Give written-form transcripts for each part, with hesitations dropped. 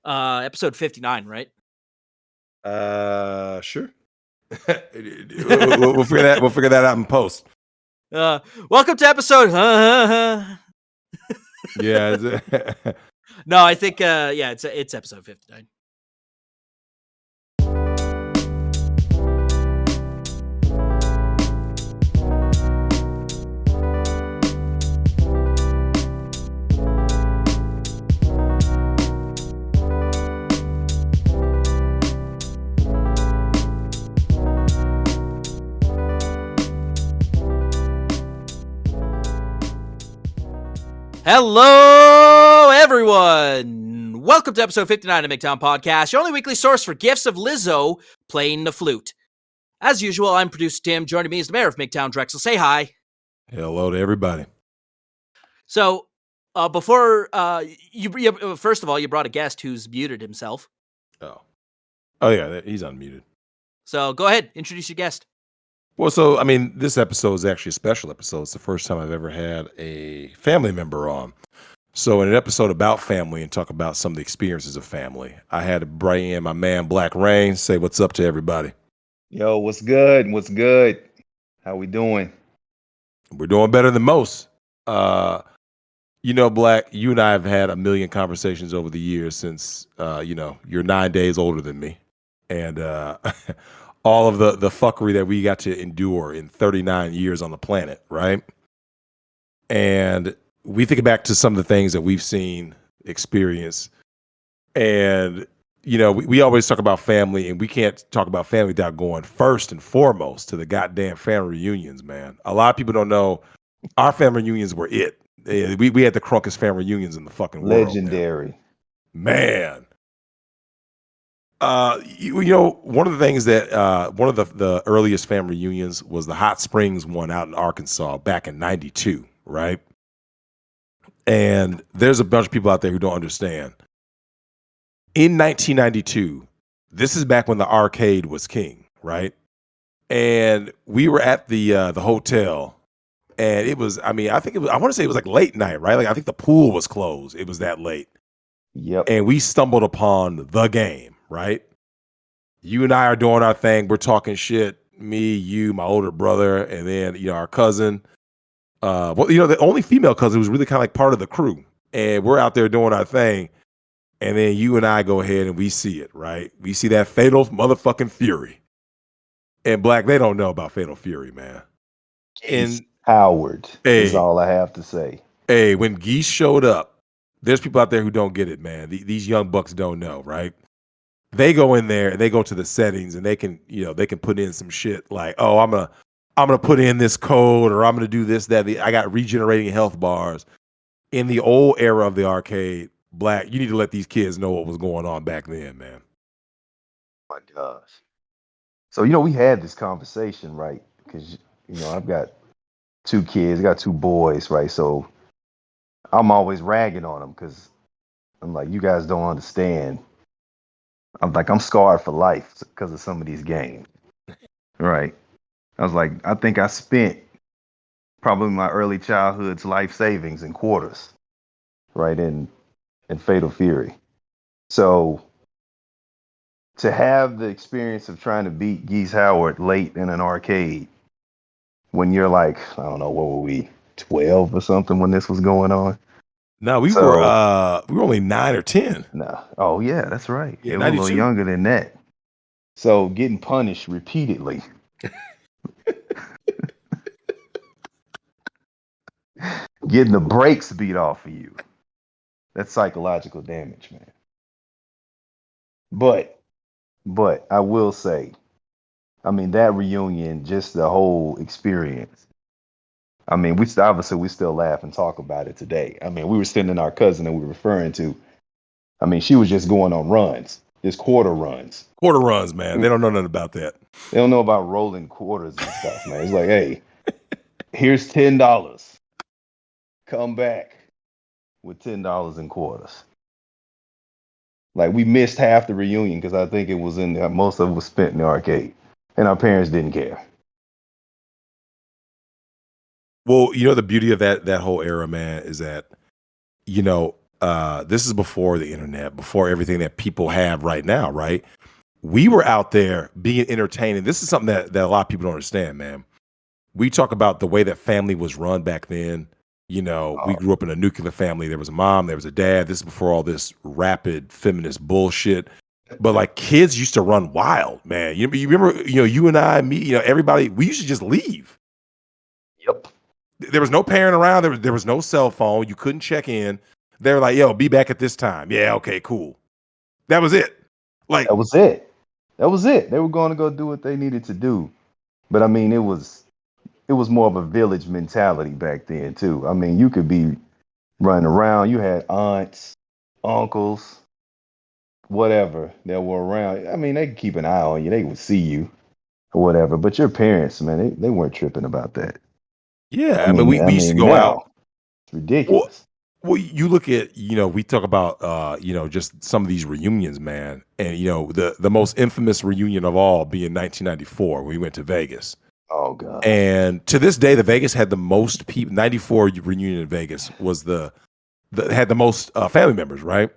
Episode 59, right? Sure. We'll figure that out in post. Welcome to episode. Yeah. No, I think it's episode 59. Hello, everyone. Welcome to episode 59 of Migtown Podcast, your only weekly source for gifts of Lizzo playing the flute. As usual, I'm producer Tim. Joining me is the mayor of Migtown, Drexel. Say hi. Hello to everybody. So, before you first of all, you brought a guest who's muted himself. Oh yeah, he's unmuted. So go ahead, introduce your guest. Well, so I mean, this episode is actually a special episode. It's the first time I've ever had a family member on. So in an episode about family and talk about some of the experiences of family, I had to bring in my man Black Rain. Say what's up to everybody. Yo, what's good? What's good? How we doing? We're doing better than most. Black, you and I have had a million conversations over the years since, you're 9 days older than me. And all of the fuckery that we got to endure in 39 years on the planet, right? And we think back to some of the things that we've seen, experienced. And, we always talk about family, and we can't talk about family without going first and foremost to the goddamn family reunions, man. A lot of people don't know our family reunions were it. We had the crunkest family reunions in the fucking world. Legendary. Man. One of the things that one of the earliest family reunions was the Hot Springs one out in Arkansas back in 92, right? And there's a bunch of people out there who don't understand. In 1992, this is back when the arcade was king, right? And we were at the hotel, and it was, I want to say it was like late night, right? Like I think the pool was closed. It was that late. Yep. And we stumbled upon the game, right? You and I are doing our thing. We're talking shit. Me, you, my older brother, and then, our cousin. The only female cousin was really kind of like part of the crew. And we're out there doing our thing. And then you and I go ahead and we see it, right? We see that fatal motherfucking fury. And Black, they don't know about fatal fury, man. And Howard is all I have to say. Hey, when Geese showed up, there's people out there who don't get it, man. These young bucks don't know, right? They go in there and they go to the settings and they can put in some shit like, oh, I'm gonna put in this code, or I'm gonna do this, that. I got regenerating health bars. In the old era of the arcade, Black, you need to let these kids know what was going on back then, man. Oh my gosh. So, we had this conversation, right? Because, I've got 2 kids, I got 2 boys, right? So I'm always ragging on them because I'm like, you guys don't understand. I'm scarred for life because of some of these games, right? I was like, I think I spent probably my early childhood's life savings in quarters, right? In Fatal Fury. So to have the experience of trying to beat Geese Howard late in an arcade when you're like, I don't know, what were we, 12 or something when this was going on? No, we were only 9 or 10. No. Oh yeah, that's right. Yeah, it was a little younger than that. So getting punished repeatedly. Getting the brakes beat off of you. That's psychological damage, man. But I will say, that reunion, just the whole experience. We still laugh and talk about it today. We were sending our cousin that we were referring to. She was just going on runs, just quarter runs. Quarter runs, man. They don't know nothing about that. They don't know about rolling quarters and stuff, man. It's like, hey, here's $10. Come back with $10 in quarters. Like, we missed half the reunion because I think it was most of it was spent in the arcade, and our parents didn't care. Well, the beauty of that whole era, man, is that, this is before the internet, before everything that people have right now, right? We were out there being entertained. And this is something that a lot of people don't understand, man. We talk about the way that family was run back then. You know, we grew up in a nuclear family. There was a mom, there was a dad. This is before all this rapid feminist bullshit. But like kids used to run wild, man. You remember, you and I, me, everybody, we used to just leave. Yep. There was no parent around. There was no cell phone. You couldn't check in. They were like, yo, be back at this time. Yeah, okay, cool. That was it. Like That was it. That was it. They were going to go do what they needed to do. But I mean, it was more of a village mentality back then too. I mean, you could be running around. You had aunts, uncles, whatever that were around. I mean, they could keep an eye on you. They would see you or whatever. But your parents, man, they weren't tripping about that. yeah, I mean, we used to go out. Now, it's ridiculous. Well, you look at, we talk about, just some of these reunions, man. And, the most infamous reunion of all being 1994 when we went to Vegas. Oh, God. And to this day, the Vegas had the most people. 94 reunion in Vegas was had the most family members, right?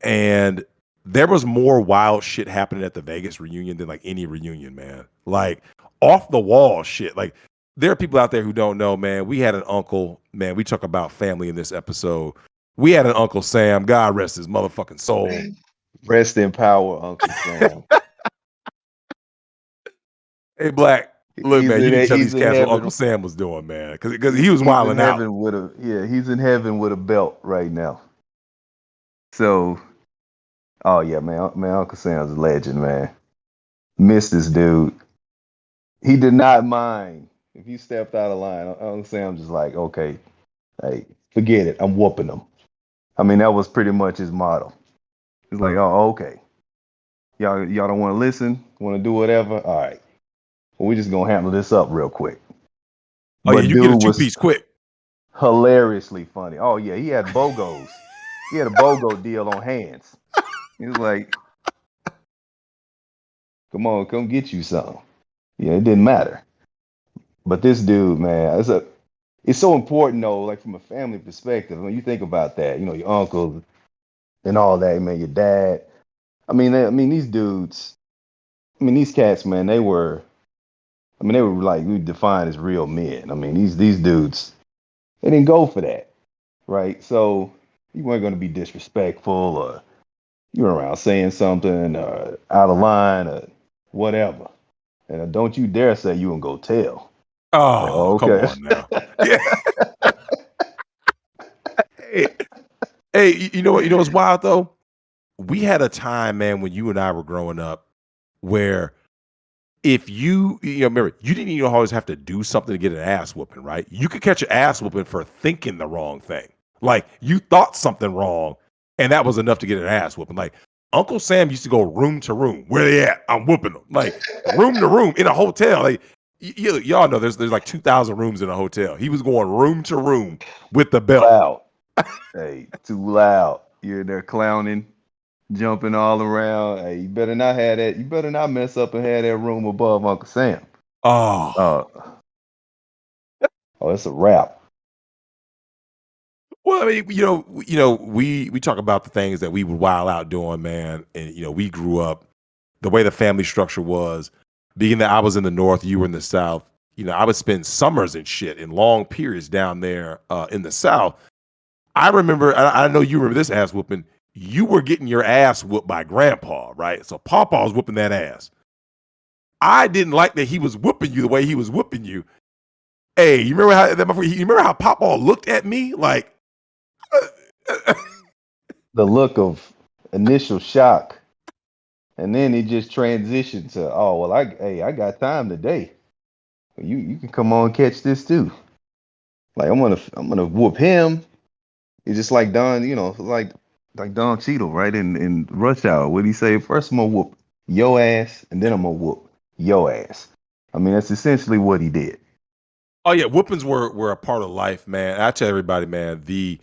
And there was more wild shit happening at the Vegas reunion than like any reunion, man. Like off the wall shit. Like there are people out there who don't know, man. We had an uncle, man. We talk about family in this episode. We had an Uncle Sam. God rest his motherfucking soul. Rest in power, Uncle Sam. Hey, Black. Look, man, you need to tell these cats what heaven. Uncle Sam was doing, man. Because he was wilding out. He's in heaven with a belt right now. So, oh yeah, man, Uncle Sam's a legend, man. Miss this dude. He did not mind if you stepped out of line. Uncle Sam just like, okay, hey, forget it. I'm whooping them. I mean, that was pretty much his motto. He's like, oh, okay. Y'all don't want to listen, want to do whatever? All right. Well, we just gonna handle this up real quick. Oh, yeah, you get a two-piece quick. Hilariously funny. Oh, yeah, he had BOGOs. He had a BOGO deal on hands. He was like, come get you some. Yeah, it didn't matter. But this dude, man, it's so important though, like from a family perspective. When you think about that, your uncle and all that, man, your dad. I mean, these dudes, these cats, man, they were like we defined as real men. I mean, these dudes, they didn't go for that, right? So you weren't going to be disrespectful or you were around saying something or out of line or whatever. And don't you dare say you and go tell. Oh, okay. Come on now. Yeah. Hey, you know what? You know what's wild though? We had a time, man, when you and I were growing up, where if remember, you didn't even always have to do something to get an ass whooping, right? You could catch an ass whooping for thinking the wrong thing. Like you thought something wrong, and that was enough to get an ass whooping. Like Uncle Sam used to go room to room. Where they at? I'm whooping them. Like room to room in a hotel. Like y'all know there's like 2,000 rooms in a hotel. He was going room to room with the belt. Loud. Hey, too loud. You're there clowning, jumping all around. Hey, you better not have that. You better not mess up and have that room above Uncle Sam. Oh, it's a wrap. Well, I mean, we talk about the things that we would wild out doing, man, and we grew up the way the family structure was. Being that I was in the North, you were in the South. I would spend summers and shit in long periods down there in the South. I remember, I know you remember this ass whooping. You were getting your ass whooped by Grandpa, right? So Papa was whooping that ass. I didn't like that he was whooping you the way he was whooping you. Hey, you remember how Papa looked at me like? The look of initial shock, and then it just transitioned to, oh well, I got time today. You can come on and catch this too. Like I'm gonna whoop him. It's just like Don, like Don Cheadle, right? In Rush Hour, what he say? First I'm gonna whoop your ass, and then I'm gonna whoop your ass. I mean, that's essentially what he did. Oh yeah, whoopings were a part of life, man. I tell everybody, man, they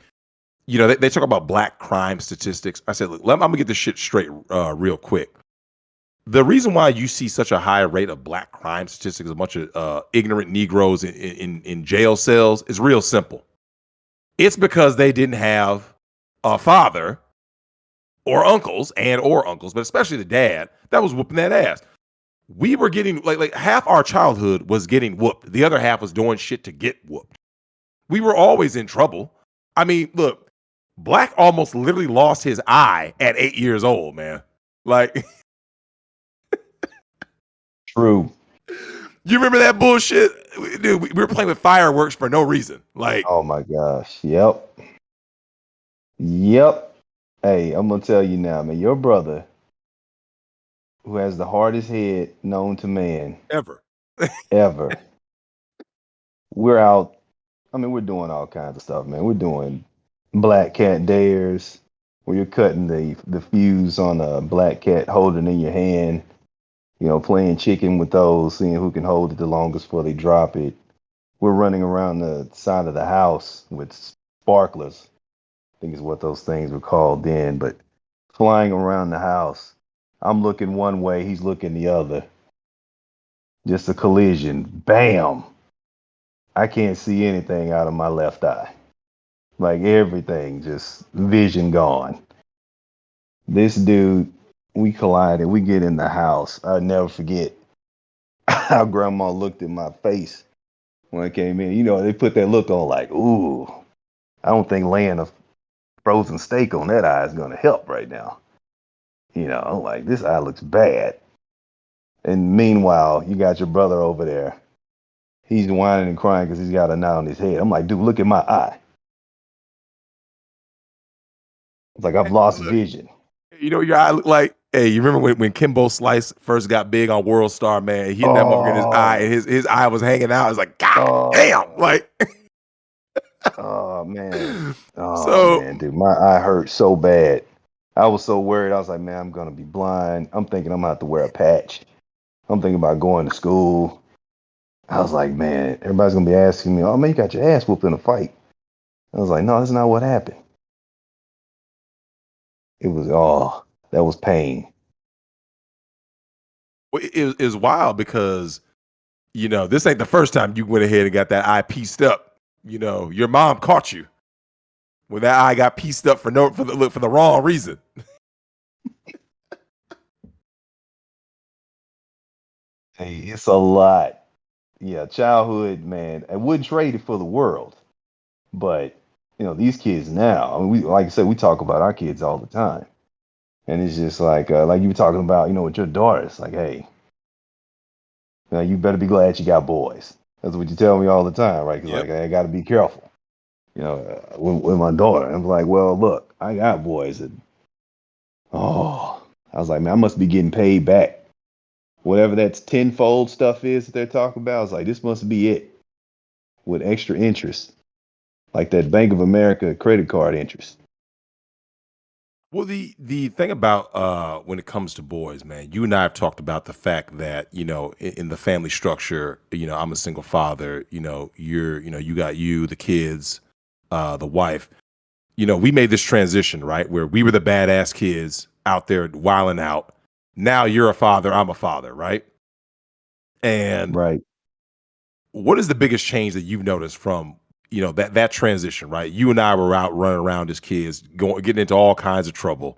talk about black crime statistics. I said, look, I'm gonna get this shit straight real quick. The reason why you see such a high rate of black crime statistics, a bunch of ignorant Negroes in jail cells, is real simple. It's because they didn't have a father or uncles but especially the dad that was whooping that ass. We were getting like half our childhood was getting whooped. The other half was doing shit to get whooped. We were always in trouble. I mean, look, Black almost literally lost his eye at 8 years old, man. Like, True. you remember that bullshit? Dude, we were playing with fireworks for no reason. Like, Oh my gosh. Yep. Yep. Hey, I'm gonna tell you now, man. Your brother, who has the hardest head known to man ever. ever, we're out. I mean, we're doing all kinds of stuff, man. We're doing black cat dares, where you're cutting the fuse on a black cat, holding it in your hand. You know, playing chicken with those, seeing who can hold it the longest before they drop it. We're running around the side of the house with sparklers. I think is what those things were called then, but flying around the house. I'm looking one way, he's looking the other. Just a collision. Bam! I can't see anything out of my left eye. Like everything, just vision gone. This dude, we collided. We get in the house. I'll never forget how grandma looked at my face when I came in. You know, they put that look on like, ooh, I don't think laying a frozen steak on that eye is going to help right now. You know, I'm like, this eye looks bad. And meanwhile, you got your brother over there. He's whining and crying because he's got a knot on his head. I'm like, dude, look at my eye. It's like I've lost Look, vision. you know, your eye look like, hey, you remember when Kimbo Slice first got big on World Star, man? He hit that motherfucker in his eye, and his eye was hanging out. It's like, God damn. Like, oh man. Oh so man, dude. My eye hurt so bad. I was so worried. I was like, man, I'm gonna be blind. I'm thinking I'm gonna have to wear a patch. I'm thinking about going to school. I was like, man, everybody's gonna be asking me, oh man, you got your ass whooped in a fight. I was like, no, that's not what happened. It was that was pain. it was wild because, you know, this ain't the first time you went ahead and got that eye pieced up. You know, your mom caught you when that eye got pieced up for the wrong reason. Hey, it's a lot. Yeah, childhood, man. I wouldn't trade it for the world. But you know, these kids now. I mean, we like I said, we talk about our kids all the time, and it's just like you were talking about, you know, with your daughter. It's like, hey, you better be glad you got boys. That's what you tell me all the time, right? Because Yep. like I got to be careful, you know, with my daughter. I'm like, well, look, I got boys, and I was like, man, I must be getting paid back. Whatever that's tenfold stuff is that they're talking about, I was like, this must be it with extra interest, like that Bank of America credit card interest. Well, the thing about when it comes to boys, man, you and I have talked about the fact that, you know, in the family structure, you know, I'm a single father, you know, you got the kids, the wife. You know, we made this transition, right? Where we were the badass kids out there wilding out. Now you're a father, I'm a father, right? And Right. what is the biggest change that you've noticed from, you know, that transition, right? You and I were out running around as kids, getting into all kinds of trouble.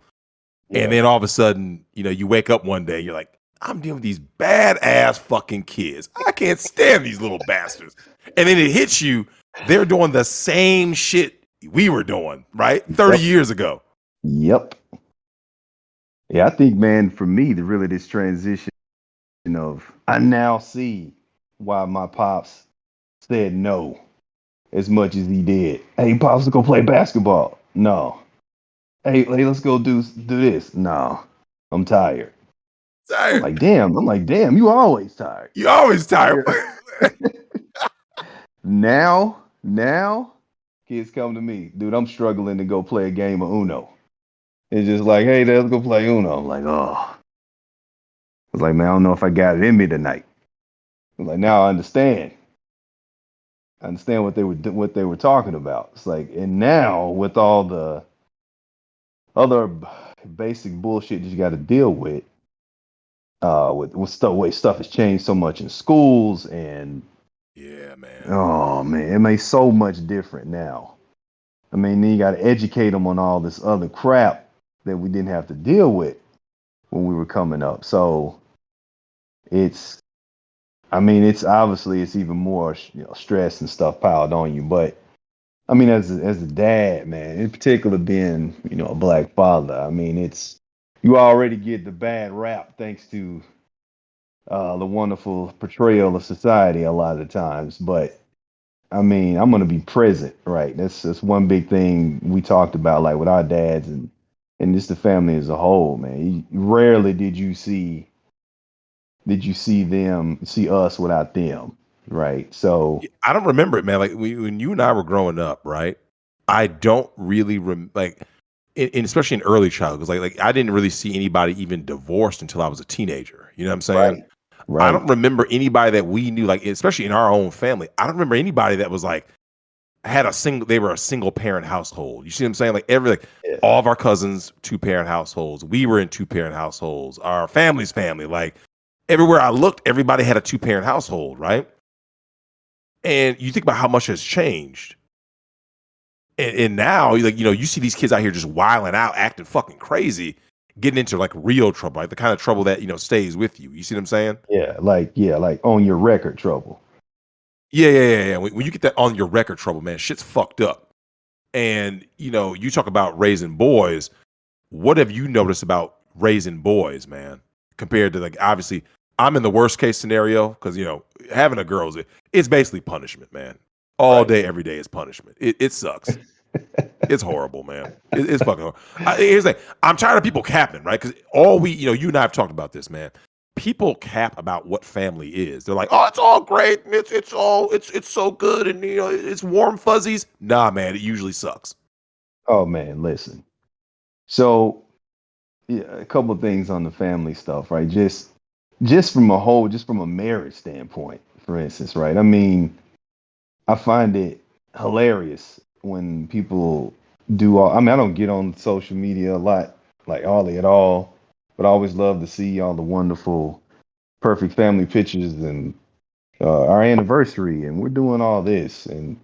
And Yeah. then all of a sudden, you know, you wake up one day, you're like, I'm dealing with these badass fucking kids. I can't stand these little bastards. And then it hits you, they're doing the same shit we were doing, right? 30 Yep. years ago. Yep. Yeah, I think, man, for me, the really this transition of I now see why my pops said no as much as he did. Hey, pops, let's go play basketball. No. Hey, let's go do this. No, I'm tired. Tired. I'm like, damn, you always tired. You always tired. Now, kids come to me, dude. I'm struggling to go play a game of Uno. It's just like, hey, let's go play Uno. I'm like, oh. I was like, man, I don't know if I got it in me tonight. I was like, now I understand. I understand what they were talking about. It's like, and now with all the other basic bullshit that you got to deal with stuff, way stuff has changed so much in schools, and Yeah, man. oh man, it makes so much different now. I mean, then you got to educate them on all this other crap that we didn't have to deal with when we were coming up. So it's, I mean, it's obviously it's even more, stress and stuff piled on you. But I mean, as a dad, man, in particular being, a black father, I mean, it's you already get the bad rap thanks to the wonderful portrayal of society a lot of the times. But I mean, I'm gonna be present, right? That's one big thing we talked about, like with our dads and just the family as a whole, man. Rarely did you see us without them, right? So I don't remember it, man. Like when you and I were growing up, right? I don't really like, especially in early childhood, because like I didn't really see anybody even divorced until I was a teenager. You know what I'm saying? right, I don't right, remember anybody that we knew, like especially in our own family. I don't remember anybody that was like they were a single parent household. You see what I'm saying? Like yeah, all of our cousins, 2-parent households. We were in 2-parent households. Our family's family, like everywhere I looked, everybody had a 2-parent household, right? And you think about how much has changed. And now, like, you see these kids out here just wilding out, acting fucking crazy, getting into like real trouble, like the kind of trouble that, stays with you. You see what I'm saying? like on your record trouble. Yeah. When you get that on your record trouble, man, shit's fucked up. And, you talk about raising boys. What have you noticed about raising boys, man? Compared to, like, obviously, I'm in the worst case scenario because, having a girl it's basically punishment, man. All Right. day, every day is punishment. It sucks. It's horrible, man. It's fucking horrible. Here's the thing. I'm tired of people capping, right? Because you and I have talked about this, man. People cap about what family is. They're like, oh, it's all great. And it's so good. And, it's warm fuzzies. Nah, man, it usually sucks. Oh man, listen. So yeah, a couple of things on the family stuff, right? Just from a marriage standpoint, for instance, right? I mean, I find it hilarious when people do all. I mean, I don't get on social media a lot, like hardly at all, but I always love to see all the wonderful, perfect family pictures and our anniversary, and we're doing all this, and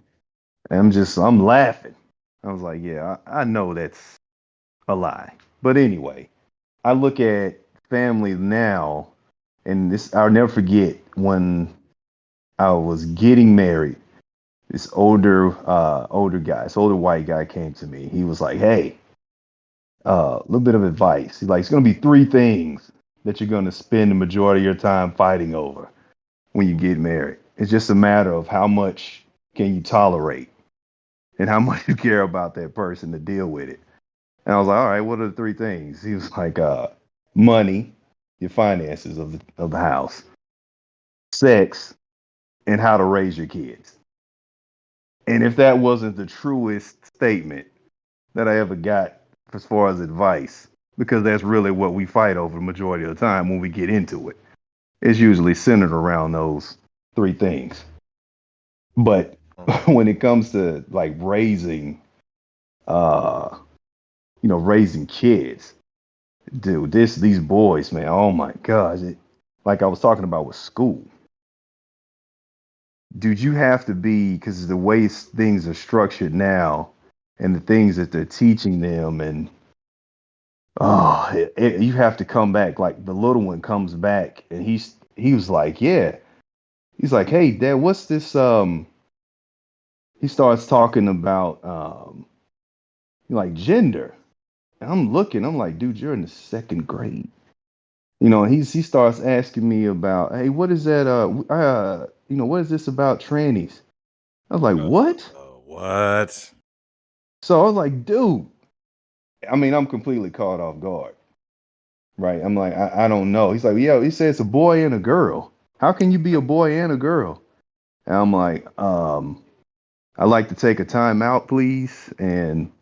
I'm laughing. I was like, yeah, I know that's a lie, but anyway, I look at family now, and this I'll never forget when I was getting married. This older white guy came to me. He was like, "Hey, a little bit of advice. He's like, it's gonna be three things that you're gonna spend the majority of your time fighting over when you get married. It's just a matter of how much can you tolerate and how much you care about that person to deal with it." And I was like, "All right, what are the three things?" He was like, "Money, your finances of the house, sex, and how to raise your kids." And if that wasn't the truest statement that I ever got as far as advice, because that's really what we fight over the majority of the time when we get into it. It's usually centered around those three things. But when it comes to like uh, raising kids, dude, these boys, man, oh my gosh, like I was talking about with school, dude, you have to be because the way things are structured now, and the things that they're teaching them, and oh, you have to come back. Like the little one comes back, and he was like, yeah, he's like, hey, Dad, what's this? He starts talking about like gender, and I'm looking, I'm like, dude, you're in the second grade. He starts asking me about, hey, what is that? What is this about trannies? I was like, what? What? So I was like, dude, I mean, I'm completely caught off guard, right? I'm like, I don't know. He's like, yeah, he said it's a boy and a girl. How can you be a boy and a girl? And I'm like, I'd like to take a time out, please, and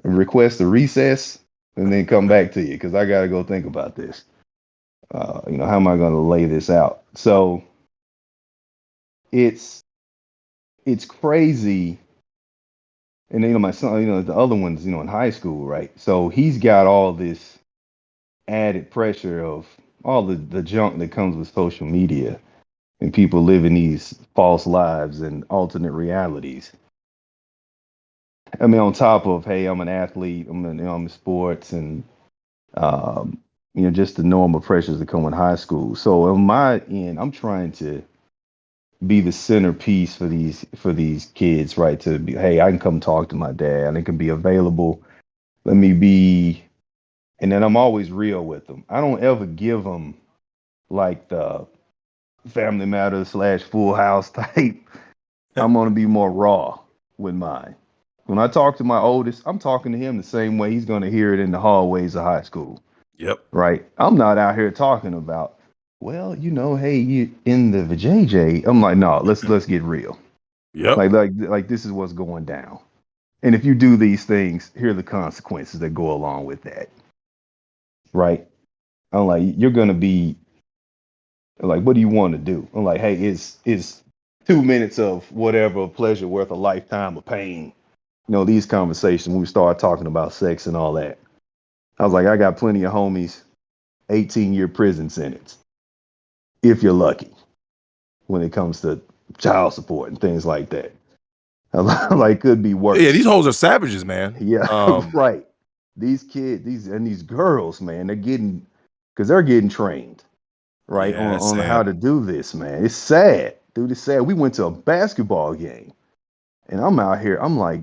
request a recess and then come back to you because I got to go think about this. How am I going to lay this out? So it's crazy. And my son, the other one's, in high school, right? So he's got all this added pressure of all the junk that comes with social media and people living these false lives and alternate realities. I mean, on top of, hey, I'm an athlete, I'm in sports, and um, just the normal pressures that come with high school. So on my end, I'm trying to be the centerpiece for these kids, right? To be, hey, I can come talk to my dad, and it can be available. Let me be, and then I'm always real with them. I don't ever give them like the Family Matters / Full House type. I'm gonna be more raw with mine. When I talk to my oldest, I'm talking to him the same way he's gonna hear it in the hallways of high school. Yep. Right? I'm not out here talking about, well, hey, you in the VJJ. I'm like, no, let's get real. Yep. Like this is what's going down. And if you do these things, here are the consequences that go along with that. Right? I'm like, you're gonna be like, what do you want to do? I'm like, hey, is 2 minutes of whatever pleasure worth a lifetime of pain? These conversations when we start talking about sex and all that. I was like, I got plenty of homies, 18-year prison sentence, if you're lucky, when it comes to child support and things like that. Like, could be worse. Yeah, these hoes are savages, man. Yeah, right. These kids, these girls, man, they're getting trained, right, Yeah, that's on how sad. to do this, man. It's sad, dude. It's sad. We went to a basketball game, and I'm out here. I'm like,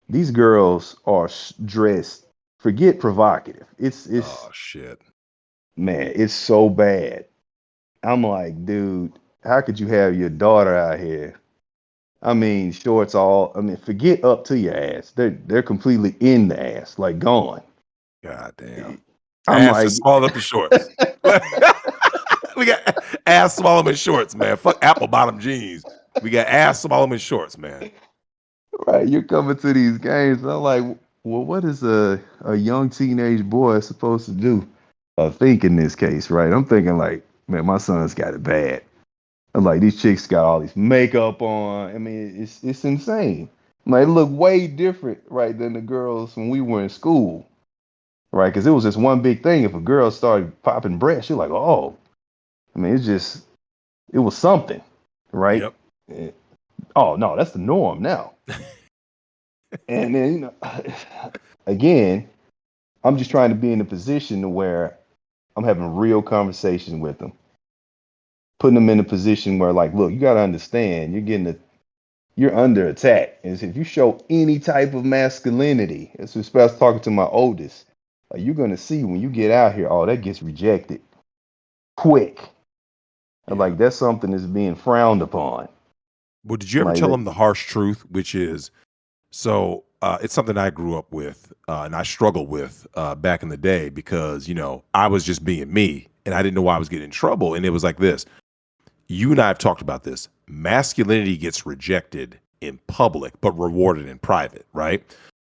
these girls are dressed. Forget provocative. It's Oh shit. man, it's so bad. I'm like, dude, how could you have your daughter out here? I mean, shorts all. I mean, forget up to your ass. They're completely in the ass, like gone. God damn. I'm Ass like, just swallowed up the shorts. We got ass swallowing shorts, man. Fuck apple bottom jeans. We got ass swallowing shorts, man. right, you're coming to these games. And I'm like, well, what is a young teenage boy supposed to do? Think in this case, right? I'm thinking like, man, my son's got it bad. I'm like, these chicks got all these makeup on. I mean, it's insane. Like, it look way different, right, than the girls when we were in school, right? Because it was just one big thing. If a girl started popping breasts, you're like, oh, I mean, it was something, right? Yep. Eh, Oh no, that's the norm now. And then, again, I'm just trying to be in a position to where I'm having real conversation with them, putting them in a position where, like, look, you got to understand, you're under attack. And if you show any type of masculinity, especially talking to my oldest, you're gonna see when you get out here, oh, that gets rejected quick. And Yeah. like that's something that's being frowned upon. Well, did you ever Like tell that, them the harsh truth, which is so it's something I grew up with and I struggled with back in the day because, I was just being me and I didn't know why I was getting in trouble. And it was like this. You and I have talked about this. Masculinity gets rejected in public, but rewarded in private, right? yeah,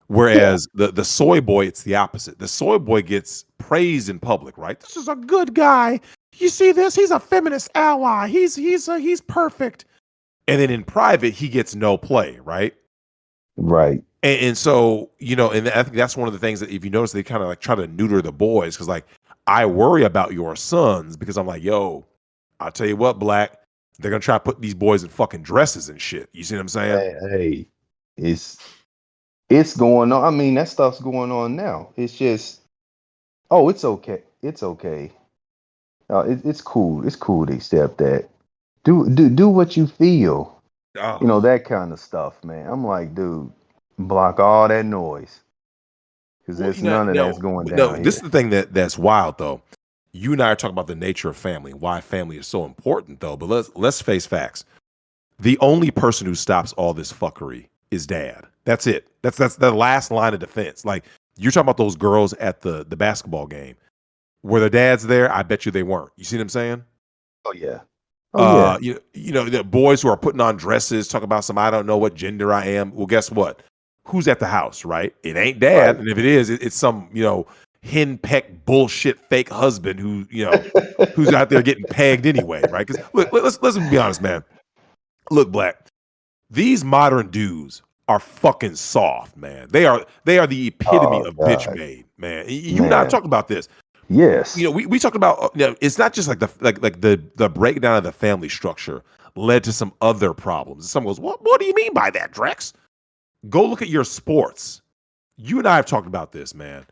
Whereas the soy boy, it's the opposite. The soy boy gets praised in public, right? This is a good guy. You see this? He's a feminist ally. He's perfect. And then in private, he gets no play, right? right. And so, and I think that's one of the things that if you notice, they kind of like try to neuter the boys because, like, I worry about your sons because I'm like, yo, I'll tell you what, Black, they're gonna try to put these boys in fucking dresses and shit. You see what I'm saying? Hey, it's it's going on. I mean, that stuff's going on now. It's just, oh, it's okay. It's okay. It's cool. It's cool to accept that. Do what you feel. Oh, That kind of stuff, man. I'm like, dude, block all that noise because well, there's none of that's going no. down This is here. the thing that's wild though. You and I are talking about the nature of family, why family is so important though. But let's face facts. The only person who stops all this fuckery is dad. That's it. That's the last line of defense. Like you're talking about those girls at the basketball game. Were their dads there? I bet you they weren't. You see what I'm saying? Oh yeah. Oh yeah. The boys who are putting on dresses, talking about some I don't know what gender I am. Well, guess what? Who's at the house, right? It ain't dad, Right. and if it is, it's some henpecked bullshit fake husband who's out there getting pegged anyway, right? Because look, let's be honest, man. Look, Black, these modern dudes are fucking soft, man. They are the epitome Oh of bitch God, made, man. You and I man. talked about this. Yes. We talked about it's not just like the breakdown of the family structure led to some other problems. Someone goes, what do you mean by that, Drex? Go look at your sports. You and I have talked about this, man.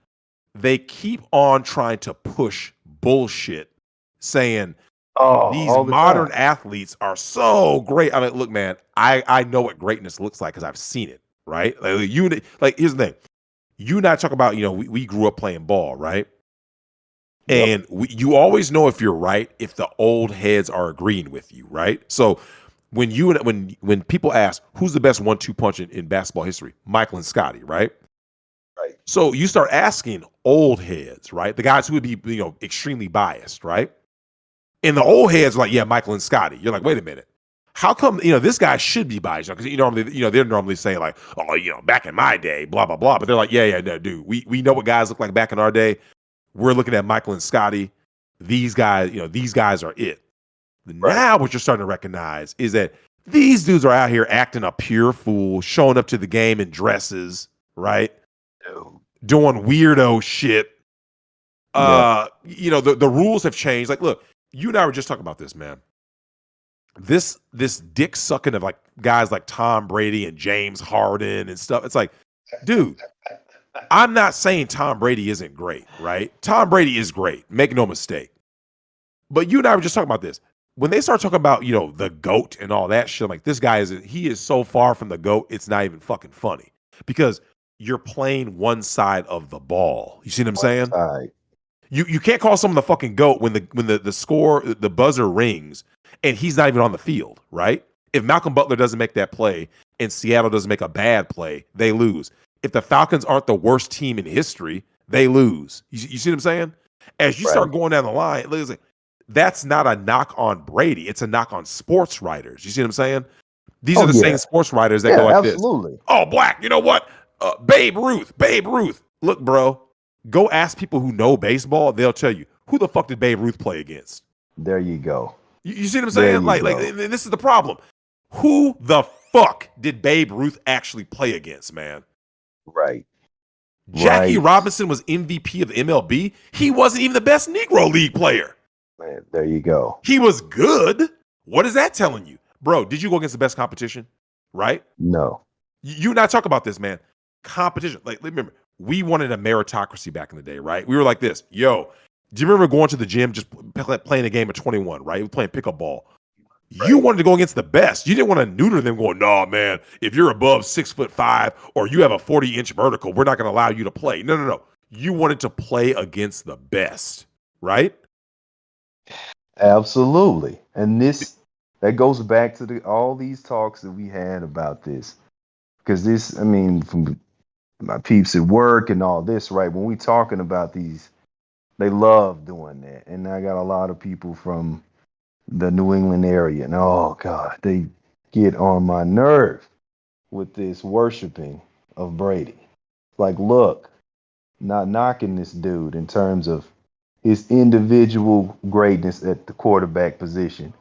They keep on trying to push bullshit, saying these all the modern time. athletes are so great. I mean, look, man, I know what greatness looks like because I've seen it, right? Here's the thing. You and I talk about, we grew up playing ball, right? Yep. And you always know if you're right if the old heads are agreeing with you, right? So when people ask who's the best 1-2 punch in basketball history, Michael and Scotty, right? Right. So you start asking old heads, right? The guys who would be extremely biased, right? And the old heads are like, yeah, Michael and Scotty. You're like, wait a minute. How come, this guy should be biased? Because they're normally saying like, oh, back in my day, blah, blah, blah. But they're like, yeah, no, dude. We know what guys look like back in our day. We're looking at Michael and Scotty. These guys are it. Right. Now what you're starting to recognize is that these dudes are out here acting a pure fool, showing up to the game in dresses, right? Dude. Doing weirdo shit. Yeah. The rules have changed. Like, look, you and I were just talking about this, man. This dick sucking of like guys like Tom Brady and James Harden and stuff. It's like, dude, I'm not saying Tom Brady isn't great, right? Tom Brady is great. Make no mistake. But you and I were just talking about this. When they start talking about, the GOAT and all that shit, I'm like, this guy is so far from the GOAT, it's not even fucking funny. Because you're playing one side of the ball. You see what I'm saying? Side. You can't call someone the fucking GOAT when the score, the buzzer rings and he's not even on the field, right? If Malcolm Butler doesn't make that play and Seattle doesn't make a bad play, they lose. If the Falcons aren't the worst team in history, they lose. You see what I'm saying? As you start going down the line, listen, that's not a knock on Brady. It's a knock on sports writers. You see what I'm saying? These are the same sports writers that go like absolutely. this. Oh, Black, you know what? Babe Ruth. Look, bro, go ask people who know baseball. They'll tell you, who the fuck did Babe Ruth play against? There you go. You see what I'm saying? Like this is the problem. Who the fuck did Babe Ruth actually play against, man? Right. Jackie Robinson was MVP of the MLB. He wasn't even the best Negro League player. Man, there you go. He was good. What is that telling you? Bro, did you go against the best competition? Right? No. You and I talk about this, man. Competition. Like, remember, we wanted a meritocracy back in the day, right? We were like this. Yo, do you remember going to the gym, just playing a game of 21, right? We were playing pickup ball. Right. You wanted to go against the best. You didn't want to neuter them going, nah, man, if you're above 6'5" or you have a 40-inch vertical, we're not going to allow you to play. No. You wanted to play against the best, right? Absolutely. And that goes back to all these talks that we had about this. Because from my peeps at work and all this, right? When we talking about these, they love doing that. And I got a lot of people from the New England area. And oh God, they get on my nerve with this worshiping of Brady. Like, look, not knocking this dude in terms of his individual greatness at the quarterback position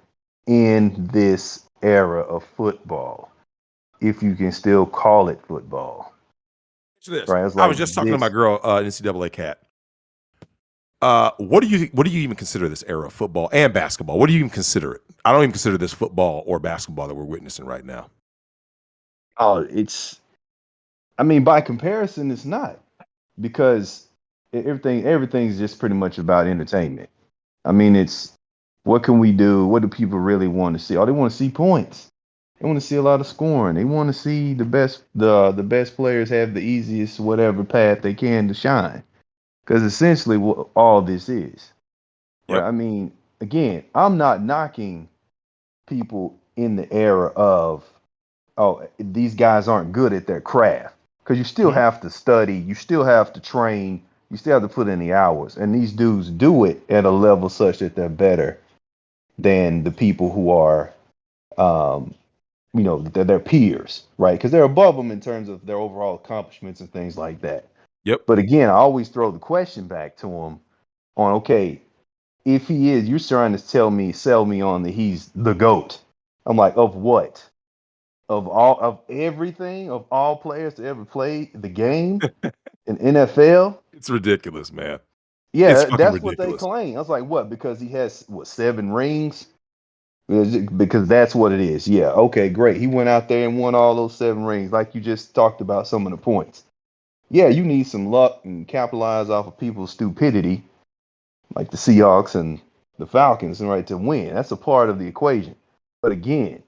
in this era of football, if you can still call it football. This. Right? I was just talking to my girl, NCAA cat. What do you even consider this era of football and basketball? What do you even consider it? I don't even consider this football or basketball that we're witnessing right now. Oh, by comparison, it's not, because everything's just pretty much about entertainment. It's what can we do? What do people really want to see? Oh, they want to see points. They want to see a lot of scoring. They want to see the best players have the easiest whatever path they can to shine. Because essentially what all this is. Yep. Right? Again, I'm not knocking people in the era of, oh, these guys aren't good at their craft. Because you still have to study, you still have to train, you still have to put in the hours. And these dudes do it at a level such that they're better than the people who are, their peers, right? Because they're above them in terms of their overall accomplishments and things like that. Yep. But again, I always throw the question back to him on, okay, if he is, you're trying to sell me on that he's the GOAT. I'm like, of what? Of everything, of all players to ever play the game in NFL? It's ridiculous, man. Yeah, that's ridiculous. what they claim. I was like, what? Because he has 7 rings? Because that's what it is. Yeah. Okay, great. He went out there and won all those 7 rings, like you just talked about some of the points. Yeah, you need some luck and capitalize off of people's stupidity, like the Seahawks and the Falcons, and right to win. That's a part of the equation. But again,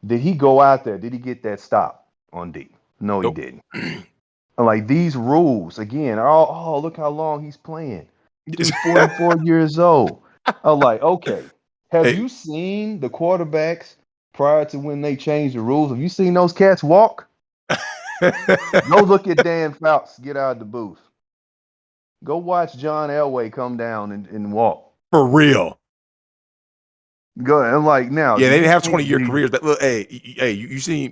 did he go out there? Did he get that stop on D? No, he Nope. didn't. And like these rules again. Oh, look how long he's playing. He's 44 years old. I'm like, okay. Have Hey. you seen the quarterbacks prior to when they changed the rules? Have you seen those cats walk? Go look at Dan Fouts get out of the booth. Go watch John Elway come down and walk. For real. Go. I'm like, now, Yeah, do they you didn't have think 20-year careers. But look, hey, you seen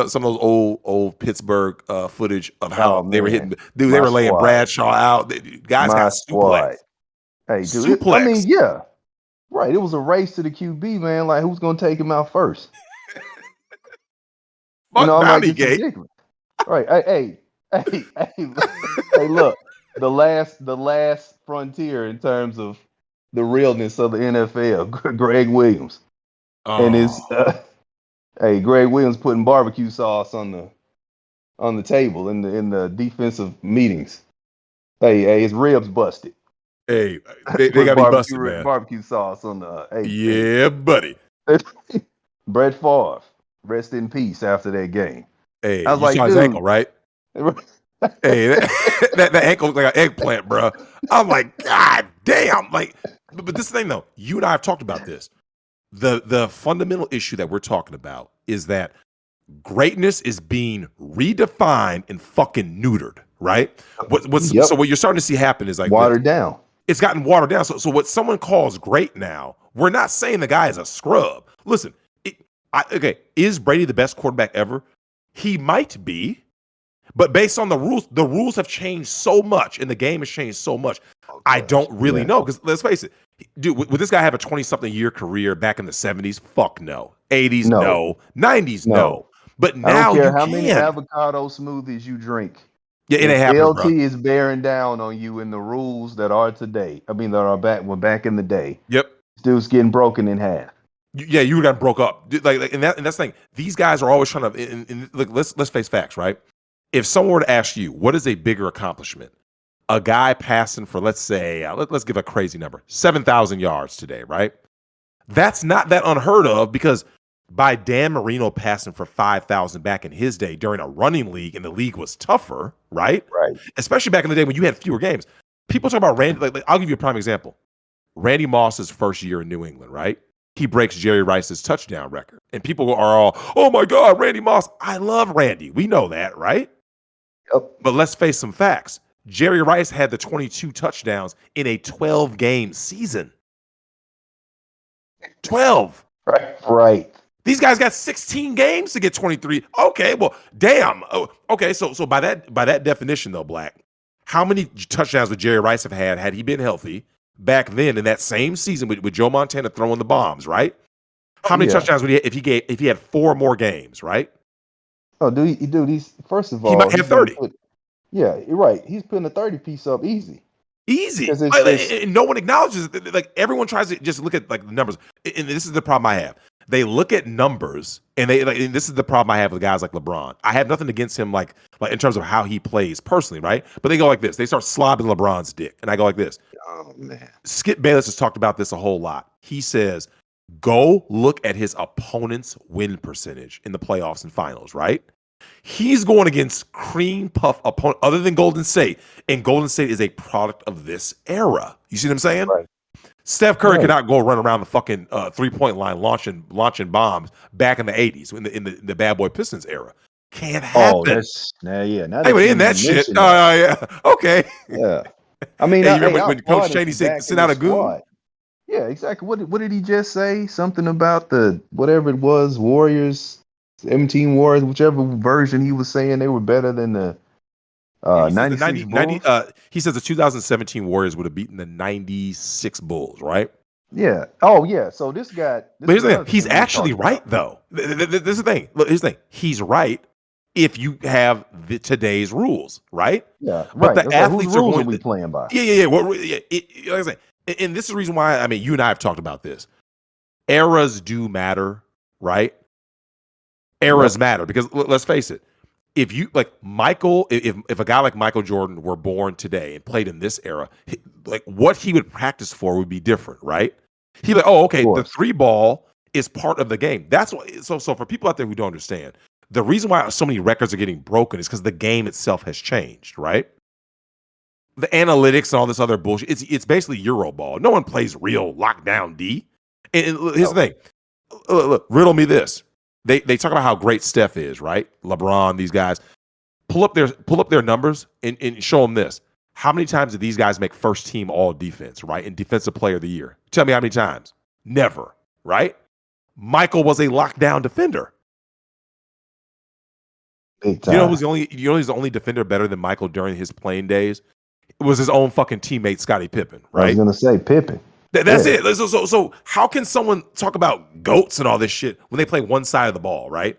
some of those old Pittsburgh footage of how Oh they were man, hitting. Dude, they my were laying squad, Bradshaw out. Guys got my squad. suplex. Hey, dude. I mean, Suplex. yeah, right. It was a race to the QB, man. Like, who's gonna take him out first? Fuck I'm like, Bounty it's Gate. ridiculous. Right. Hey, look, the last frontier in terms of the realness of the NFL, Greg Williams. And Oh, it's hey, Greg Williams putting barbecue sauce on the table in the defensive meetings. Hey, his ribs busted. hey, they Put got me busted, man. barbecue sauce on the Yeah, buddy. Brett Favre, rest in peace after that game. Hey, I was you like, saw his ankle, dude. right? Hey, that ankle looked like an eggplant, bro. I'm like, God damn. Like, but this thing though, you and I have talked about this. The fundamental issue that we're talking about is that greatness is being redefined and fucking neutered, right? Yep, So what you're starting to see happen is like this. watered down. It's gotten watered down. So what someone calls great now, we're not saying the guy is a scrub. Listen, okay, is Brady the best quarterback ever? He might be, but based on the rules have changed so much, and the game has changed so much. Oh, I gosh, don't really yeah. know, because let's face it, dude, would this guy have a 20-something year career back in the 70s? Fuck no. 80s, No, no. 90s, no. But I don't now care you how many can. avocado smoothies you drink. Yeah, it If ain't happening, bro. LT is bearing down on you in the rules that are today, I mean that are back in the day, Yep. still getting broken in half. Yeah, you got broke up. Like, and that's the thing. These guys are always trying to. Look, let's face facts, right? If someone were to ask you, what is a bigger accomplishment? A guy passing for, let's say, let's give a crazy number, 7,000 yards today, right? That's not that unheard of, because by Dan Marino passing for 5,000 back in his day during a running league, and the league was tougher, right? Right. Especially back in the day when you had fewer games. People talk about Randy. Like, I'll give you a prime example. Randy Moss's first year in New England, right? He breaks Jerry Rice's touchdown record. And people are all, oh my God, Randy Moss. I love Randy. We know that, right? Yep. But let's face some facts. Jerry Rice had the 22 touchdowns in a 12-game season. 12. Right. These guys got 16 games to get 23. Okay, well, damn. Oh, okay, so by that definition, though, Black, how many touchdowns would Jerry Rice have had he been healthy back then in that same season with Joe Montana throwing the bombs, right? How many touchdowns would he have if he had 4 more games, right? Oh, dude, he's first of all, He might have 30. Yeah, you're right. He's putting a 30 piece up easy. Easy. Because it's And no one acknowledges it. Like, everyone tries to just look at like the numbers. And this is the problem I have. They look at numbers, and and this is the problem I have with guys like LeBron. I have nothing against him, like in terms of how he plays personally, right? But they go like this. They start slobbing LeBron's dick. And I go like this. oh man. Skip Bayless has talked about this a whole lot. He says, go look at his opponent's win percentage in the playoffs and finals, right? He's going against cream puff opponent other than Golden State, and Golden State is a product of this era. You see what I'm saying? Right. Steph Curry cannot go run around the fucking 3-point line launching bombs back in the 80s in the Bad Boy Pistons era. Can't happen. Oh, that's now Now Hey, we're in that shit. Oh, yeah. Okay. Yeah. I mean, Hey, you remember when Coach Chaney said, send out a goon? Yeah, exactly. What did he just say? Something about the whatever it was, Warriors, 17 Warriors, whichever version he was saying they were better than the He says 96 Bulls. He says the 2017 Warriors would have beaten the 96 Bulls, right? Yeah. Oh, yeah. So this guy. But here's the thing. He's actually right, though. This is the thing. Look, here's the thing. He's right if you have today's rules, right? Yeah. But right. the athletes rules are are we playing by? Yeah. Well, like I say, and this is the reason why. I mean, you and I have talked about this. eras do matter, right? Eras matter because let's face it. If you like Michael, if a guy like Michael Jordan were born today and played in this era, like what he would practice for would be different, right? He'd like, oh, okay, the 3-ball is part of the game. That's what. So for people out there who don't understand, the reason why so many records are getting broken is because the game itself has changed, right? The analytics and all this other bullshit. It's basically Euroball. No one plays real lockdown D. And here's the thing. Look, riddle me this. They talk about how great Steph is, right? LeBron, these guys. Pull up their numbers and show them this. How many times did these guys make first team all defense, right? And defensive player of the year? Tell me how many times. Never, right? Michael was a lockdown defender. Big time. You know who's the only defender better than Michael during his playing days? It was his own fucking teammate, Scottie Pippen, right? I was gonna say Pippen. That's it. So how can someone talk about GOATs and all this shit when they play one side of the ball, right?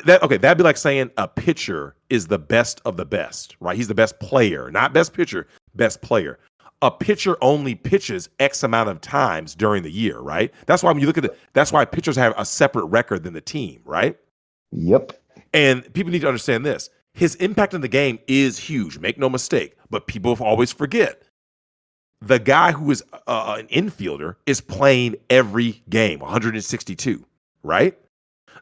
That'd be like saying a pitcher is the best of the best, right? He's the best player, not best pitcher, best player. A pitcher only pitches X amount of times during the year, right? That's why when you look at that's why pitchers have a separate record than the team, right? Yep. And people need to understand this. His impact in the game is huge, make no mistake, but people always forget. The guy who is an infielder is playing every game, 162, right?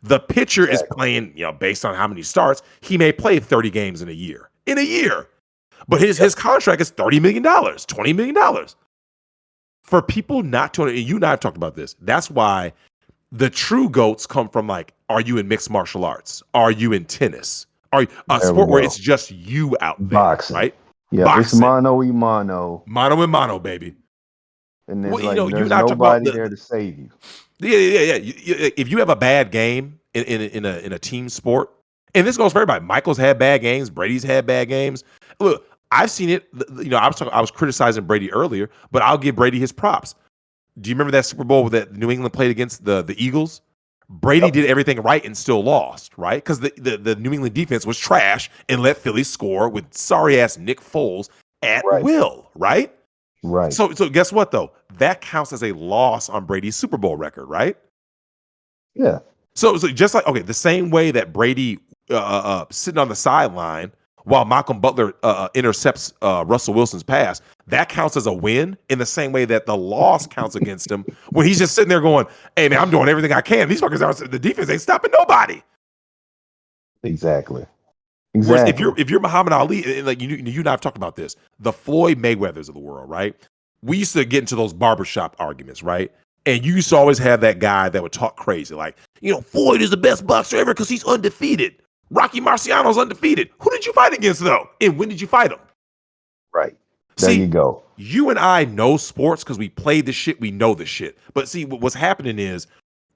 The pitcher is playing, based on how many starts, he may play 30 games in a year. But his contract is $30 million, $20 million. For people not to, and you and I have talked about this, that's why the true GOATs come from like, are you in mixed martial arts? Are you in tennis? Are you a sport where it's just you out there, boxing, right? Yeah, boxing. It's mano y mano. Mano and mano, baby. And there's there's nobody there to save you. Yeah. If you have a bad game in a team sport, and this goes for everybody. Michael's had bad games. Brady's had bad games. Look, I've seen it. I was criticizing Brady earlier, but I'll give Brady his props. Do you remember that Super Bowl that New England played against the Eagles? Brady did everything right and still lost, right? Because the New England defense was trash and let Philly score with sorry-ass Nick Foles at will, right? Right. So guess what, though? That counts as a loss on Brady's Super Bowl record, right? Yeah. So just like, the same way that Brady sitting on the sideline while Malcolm Butler intercepts Russell Wilson's pass, that counts as a win in the same way that the loss counts against him when he's just sitting there going, hey, man, I'm doing everything I can. These fuckers, the defense ain't stopping nobody. Exactly. Whereas if you're Muhammad Ali, and like you and I have talked about this, the Floyd Mayweathers of the world, right? We used to get into those barbershop arguments, right? And you used to always have that guy that would talk crazy, like, Floyd is the best boxer ever because he's undefeated. Rocky Marciano's undefeated. Who did you fight against, though? And when did you fight him? Right. There you go. You and I know sports because we played the shit. We know the shit. But see, what's happening is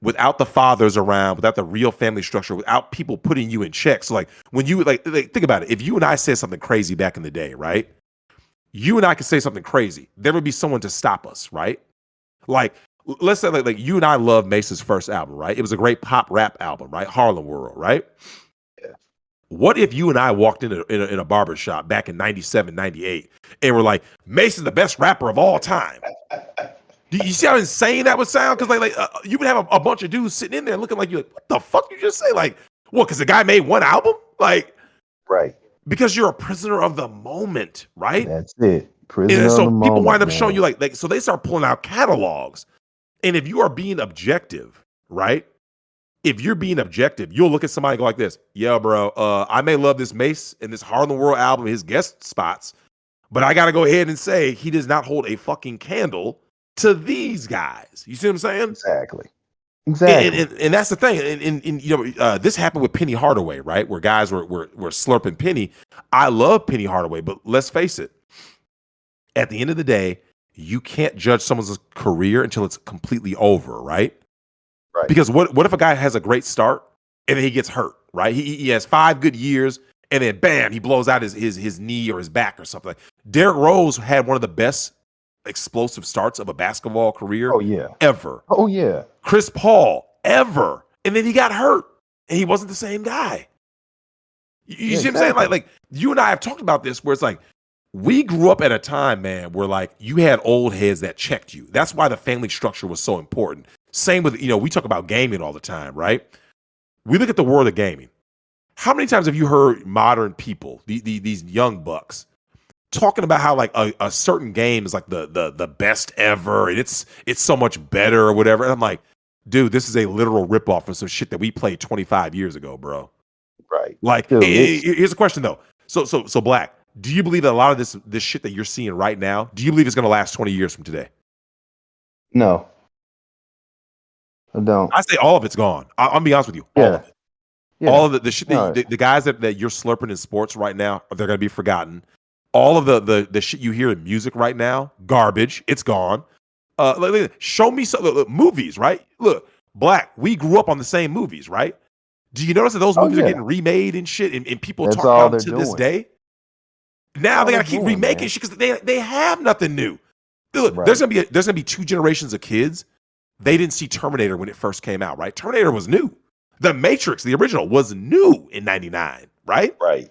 without the fathers around, without the real family structure, without people putting you in check. So like when you like think about it. If you and I said something crazy back in the day, right? You and I could say something crazy. There would be someone to stop us, right? Like, let's say like you and I love Mace's first album, right? It was a great pop rap album, right? Harlem World, right? Yeah. What if you and I walked in a barber shop back in 97, 98 and we're like, Mace is the best rapper of all time? Do you see how insane that would sound? Because like you would have a bunch of dudes sitting in there looking like, what the fuck you just say? Like, what, because the guy made one album? Like, right. Because you're a prisoner of the moment, right? That's it. Prisoner and so of the people moment, wind up man. showing you like, so they start pulling out catalogs. And if you are being objective, right? If you're being objective, you'll look at somebody and go like this, yeah, bro, I may love this Mace and this Harlem World album, his guest spots, but I got to go ahead and say he does not hold a fucking candle to these guys. You see what I'm saying? Exactly. And that's the thing. And this happened with Penny Hardaway, right? Where guys were slurping Penny. I love Penny Hardaway, but let's face it. At the end of the day, you can't judge someone's career until it's completely over, right? Right. Because what if a guy has a great start and then he gets hurt, right? He has 5 good years and then bam, he blows out his knee or his back or something. Derrick Rose had one of the best explosive starts of a basketball career ever. Oh yeah. Chris Paul ever. And then he got hurt and he wasn't the same guy. You see what I'm saying? Like you and I have talked about this where it's like we grew up at a time, man, where like you had old heads that checked you. That's why the family structure was so important. Same with, we talk about gaming all the time, right? We look at the world of gaming. How many times have you heard modern people, these young bucks, talking about how like a certain game is like the best ever and it's so much better or whatever? And I'm like, dude, this is a literal ripoff of some shit that we played 25 years ago, bro. Right. Like, Dude, here's a question though. So Black, do you believe that a lot of this shit that you're seeing right now, do you believe it's going to last 20 years from today? no, I don't. I say all of it's gone. I'll be honest with you. All Yeah. of it. Yeah. All of the shit All right. the guys that you're slurping in sports right now, they're going to be forgotten. All of the shit you hear in music right now, garbage. It's gone. Show me some look, movies, right? Look, Black, we grew up on the same movies, right? Do you notice that those Oh movies are yeah. getting remade and shit, and people That's talk all about them they're to this doing. day? Now all they they're got to keep doing, remaking man. shit because they have nothing new. Look, Right. there's gonna be two generations of kids. They didn't see Terminator when it first came out, right? Terminator was new. The Matrix, the original, was new in '99, right? Right.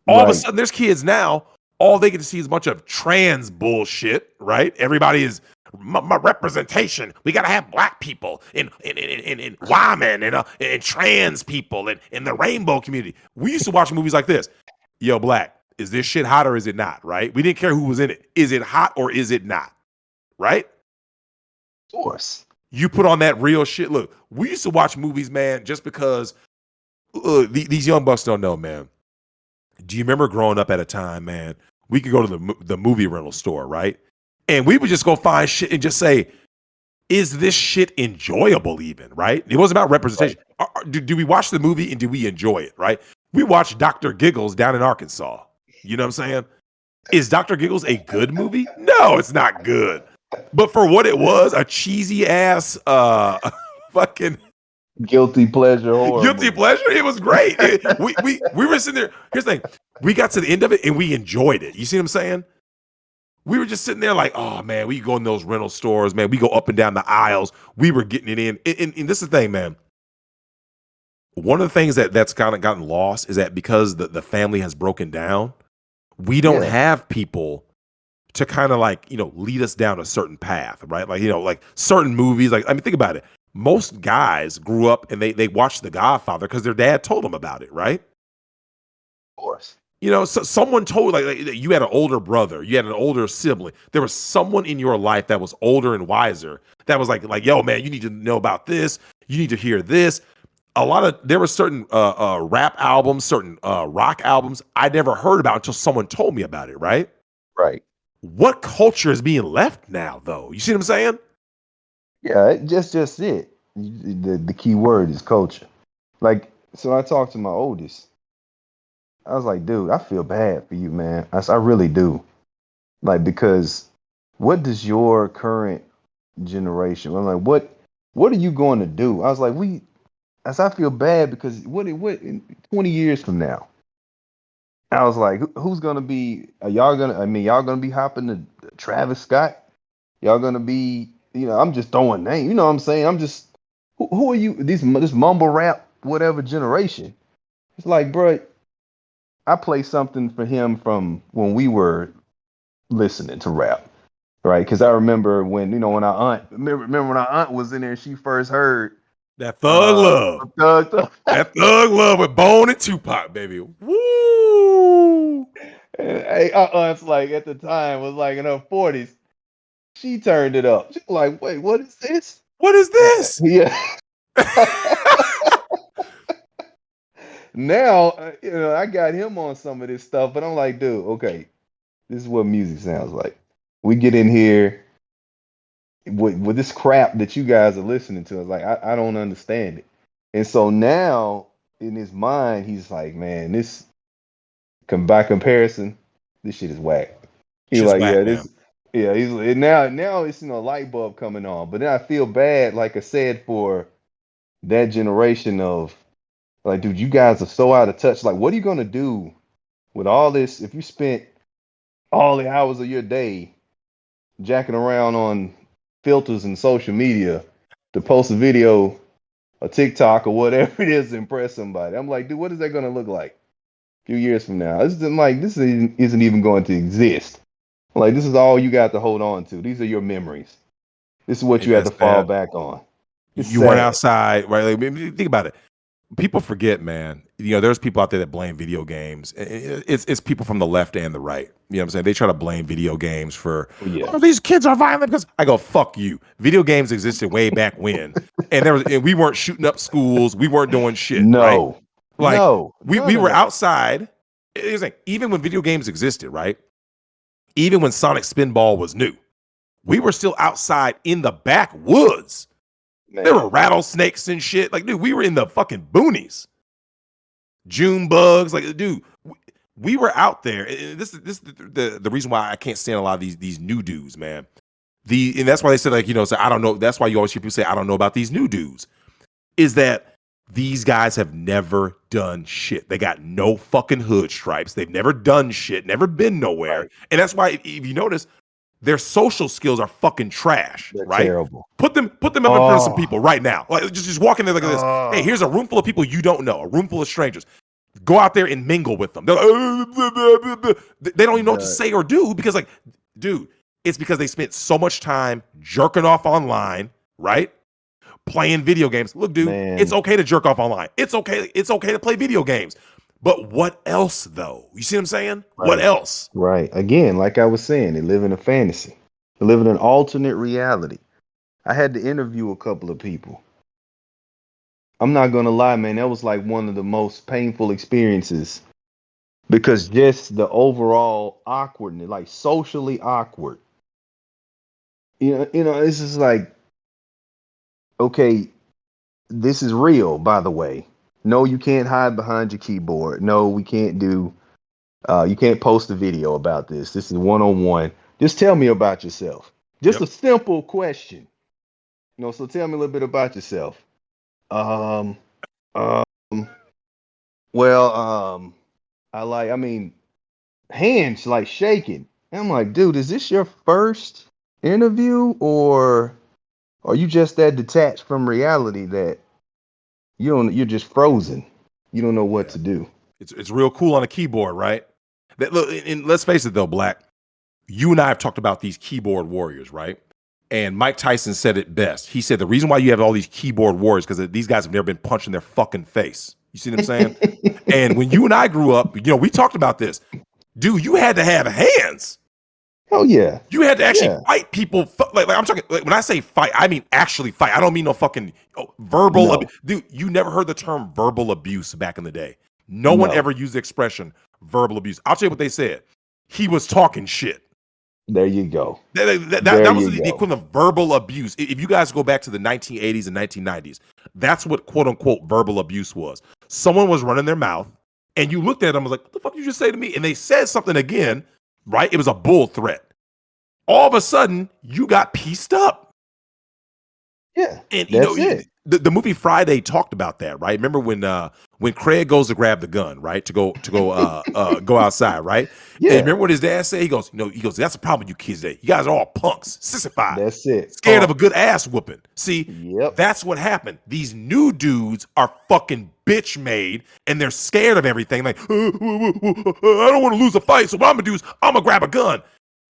All of a Right. sudden, there's kids now. All they get to see is a bunch of trans bullshit, right? Everybody is my representation. We gotta have black people and women and trans people and in the rainbow community. We used to watch movies like this. Yo, Black, is this shit hot or is it not? Right? We didn't care who was in it. Is it hot or is it not? Right? Of course. You put on that real shit. Look, we used to watch movies, man, just because these young bucks don't know, man. Do you remember growing up at a time, man? We could go to the movie rental store, right? And we would just go find shit and just say, is this shit enjoyable even, right? It wasn't about representation. Right. Do we watch the movie and do we enjoy it, right? We watched Dr. Giggles down in Arkansas. You know what I'm saying? Is Dr. Giggles a good movie? No, it's not good. But for what it was, a cheesy ass fucking Guilty pleasure horror. guilty movie. pleasure, it was great. We were sitting there. Here's the thing. We got to the end of it and we enjoyed it. You see what I'm saying? We were just sitting there like, oh man, we go in those rental stores, man. We go up and down the aisles. We were getting it in. And this is the thing, man. One of the things that's kind of gotten lost is that because the family has broken down, we don't have people to kind of like, lead us down a certain path, right? Like, like certain movies, like, I mean, think about it. Most guys grew up and they watched The Godfather because their dad told them about it, right? Of course. So someone told like you had an older brother, you had an older sibling. There was someone in your life that was older and wiser that was like, yo, man, you need to know about this. You need to hear this. There were certain rap albums, certain rock albums I never heard about until someone told me about it, right? Right. What culture is being left now, though? You see what I'm saying? Yeah, just it. The key word is culture. Like, so I talked to my oldest. I was like, dude, I feel bad for you, man. I really do. Like, because what does your current generation? I'm like, what are you going to do? I was like, I feel bad because what in 20 years from now? I was like, who's gonna be? Y'all gonna be hopping to Travis Scott? Y'all gonna be? I'm just throwing names. You know what I'm saying? I'm just. Who are you? This mumble rap whatever generation? It's like, bro, I play something for him from when we were listening to rap, right? Because I remember when our aunt remember when our aunt was in there, and she first heard That thug love. Thug. That thug love with Bone and Tupac, baby. Woo! Hey, our aunt's like at the time was like in her 40s. She turned it up. She's like, wait, what is this? What is this? Yeah. Now, I got him on some of this stuff, but I'm like, dude, okay, this is what music sounds like. We get in here with this crap that you guys are listening to. It's like, I don't understand it. And so now, in his mind, he's like, man, by comparison, this shit is whack. He's Shit's like, whack, yeah, man. he's now it's a light bulb coming on. But then I feel bad, like I said, for that generation of like, dude, you guys are so out of touch. Like, what are you gonna do with all this if you spent all the hours of your day jacking around on filters and social media to post a video, a TikTok or whatever it is to impress somebody? I'm like, dude, what is that gonna look like a few years from now? This isn't even going to exist. Like, this is all you got to hold on to. These are your memories. This is what Hey, you have man, to fall Stan, back on. It's You weren't sad. outside, right? Like, think about it. People forget, man. There's people out there that blame video games. It's people from the left and the right. You know what I'm saying? They try to blame video games for, Yeah. these kids are violent because I go, fuck you. Video games existed way back when, and we weren't shooting up schools. We weren't doing shit, right? No. Like No. we None of were that. outside. It's like even when video games existed, right? Even when Sonic Spinball was new, we were still outside in the backwoods. Man. There were rattlesnakes and shit. Like, dude, we were in the fucking boonies. June bugs, like, dude, we were out there. And this is the reason why I can't stand a lot of these new dudes, man. And that's why they said, like, so I don't know. That's why you always hear people say, I don't know about these new dudes. Is that these guys have never done shit. They got no fucking hood stripes. They've never done shit, never been nowhere. Right. And that's why, if you notice, their social skills are fucking trash. They're right? terrible. Put them up in front of some people right now. Like just walk in there like this. Hey, here's a room full of people you don't know, a room full of strangers. Go out there and mingle with them. They're like, they don't even know what to say or do because, like, dude, it's because they spent so much time jerking off online, right? Playing video games. Look, dude, it's okay to jerk off online. It's okay to play video games. But what else, though? You see what I'm saying? Right. What else? Right. Again, like I was saying, they live in a fantasy. They live in an alternate reality. I had to interview a couple of people. I'm not going to lie, man. That was like one of the most painful experiences because just the overall awkwardness, like socially awkward. It's just like, okay, this is real, by the way. No, you can't hide behind your keyboard. No, we can't you can't post a video about this. This is one-on-one. Just tell me about yourself. Just a simple question. So tell me a little bit about yourself. Well, hands like shaking. And I'm like, dude, is this your first interview or are you just that detached from reality that you're just frozen? You don't know what to do. It's real cool on a keyboard, right? Look, and let's face it though, Black. You and I have talked about these keyboard warriors, right? And Mike Tyson said it best. He said the reason why you have all these keyboard warriors because these guys have never been punched in their fucking face. You see what I'm saying? And when you and I grew up, we talked about this. Dude, you had to have hands. Oh yeah. You had to actually fight people. Like I'm talking. Like, when I say fight, I mean actually fight. I don't mean no fucking verbal. No. Dude, you never heard the term verbal abuse back in the day. No one ever used the expression verbal abuse. I'll tell you what they said. He was talking shit. There you go. That was the equivalent of verbal abuse. If you guys go back to the 1980s and 1990s, that's what quote unquote verbal abuse was. Someone was running their mouth and you looked at them and was like, what the fuck did you just say to me? And they said something again, right? It was a bull threat. All of a sudden, you got pieced up. Yeah. And the movie Friday talked about that, right? Remember when Craig goes to grab the gun, right? To go go outside, right? Yeah. And remember what his dad said? He goes, that's the problem with you kids today. You guys are all punks, sissified. That's it. Scared of a good ass whooping. See, that's what happened. These new dudes are fucking bitch made and they're scared of everything. Like, I don't want to lose a fight. So what I'm gonna do is I'm gonna grab a gun.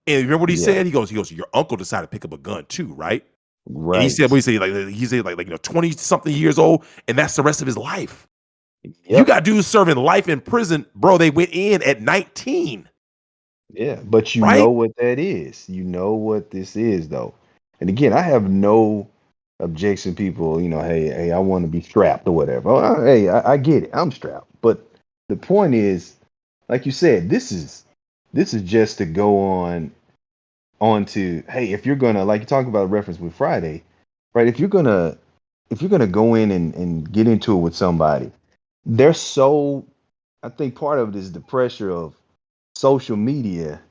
And remember what he said? He goes, your uncle decided to pick up a gun too, right? Right. And he said, what he said, like 20 something years old, and that's the rest of his life. You got dudes serving life in prison, bro. They went in at 19. Yeah, but you know what that is. You know what this is, though. And again, I have no objection. People, hey, I want to be strapped or whatever. I get it. I'm strapped. But the point is, like you said, this is just to go on to, hey, if you're gonna, like you talk about a reference with Friday, right? If you're gonna go in and get into it with somebody, I think part of it is the pressure of social media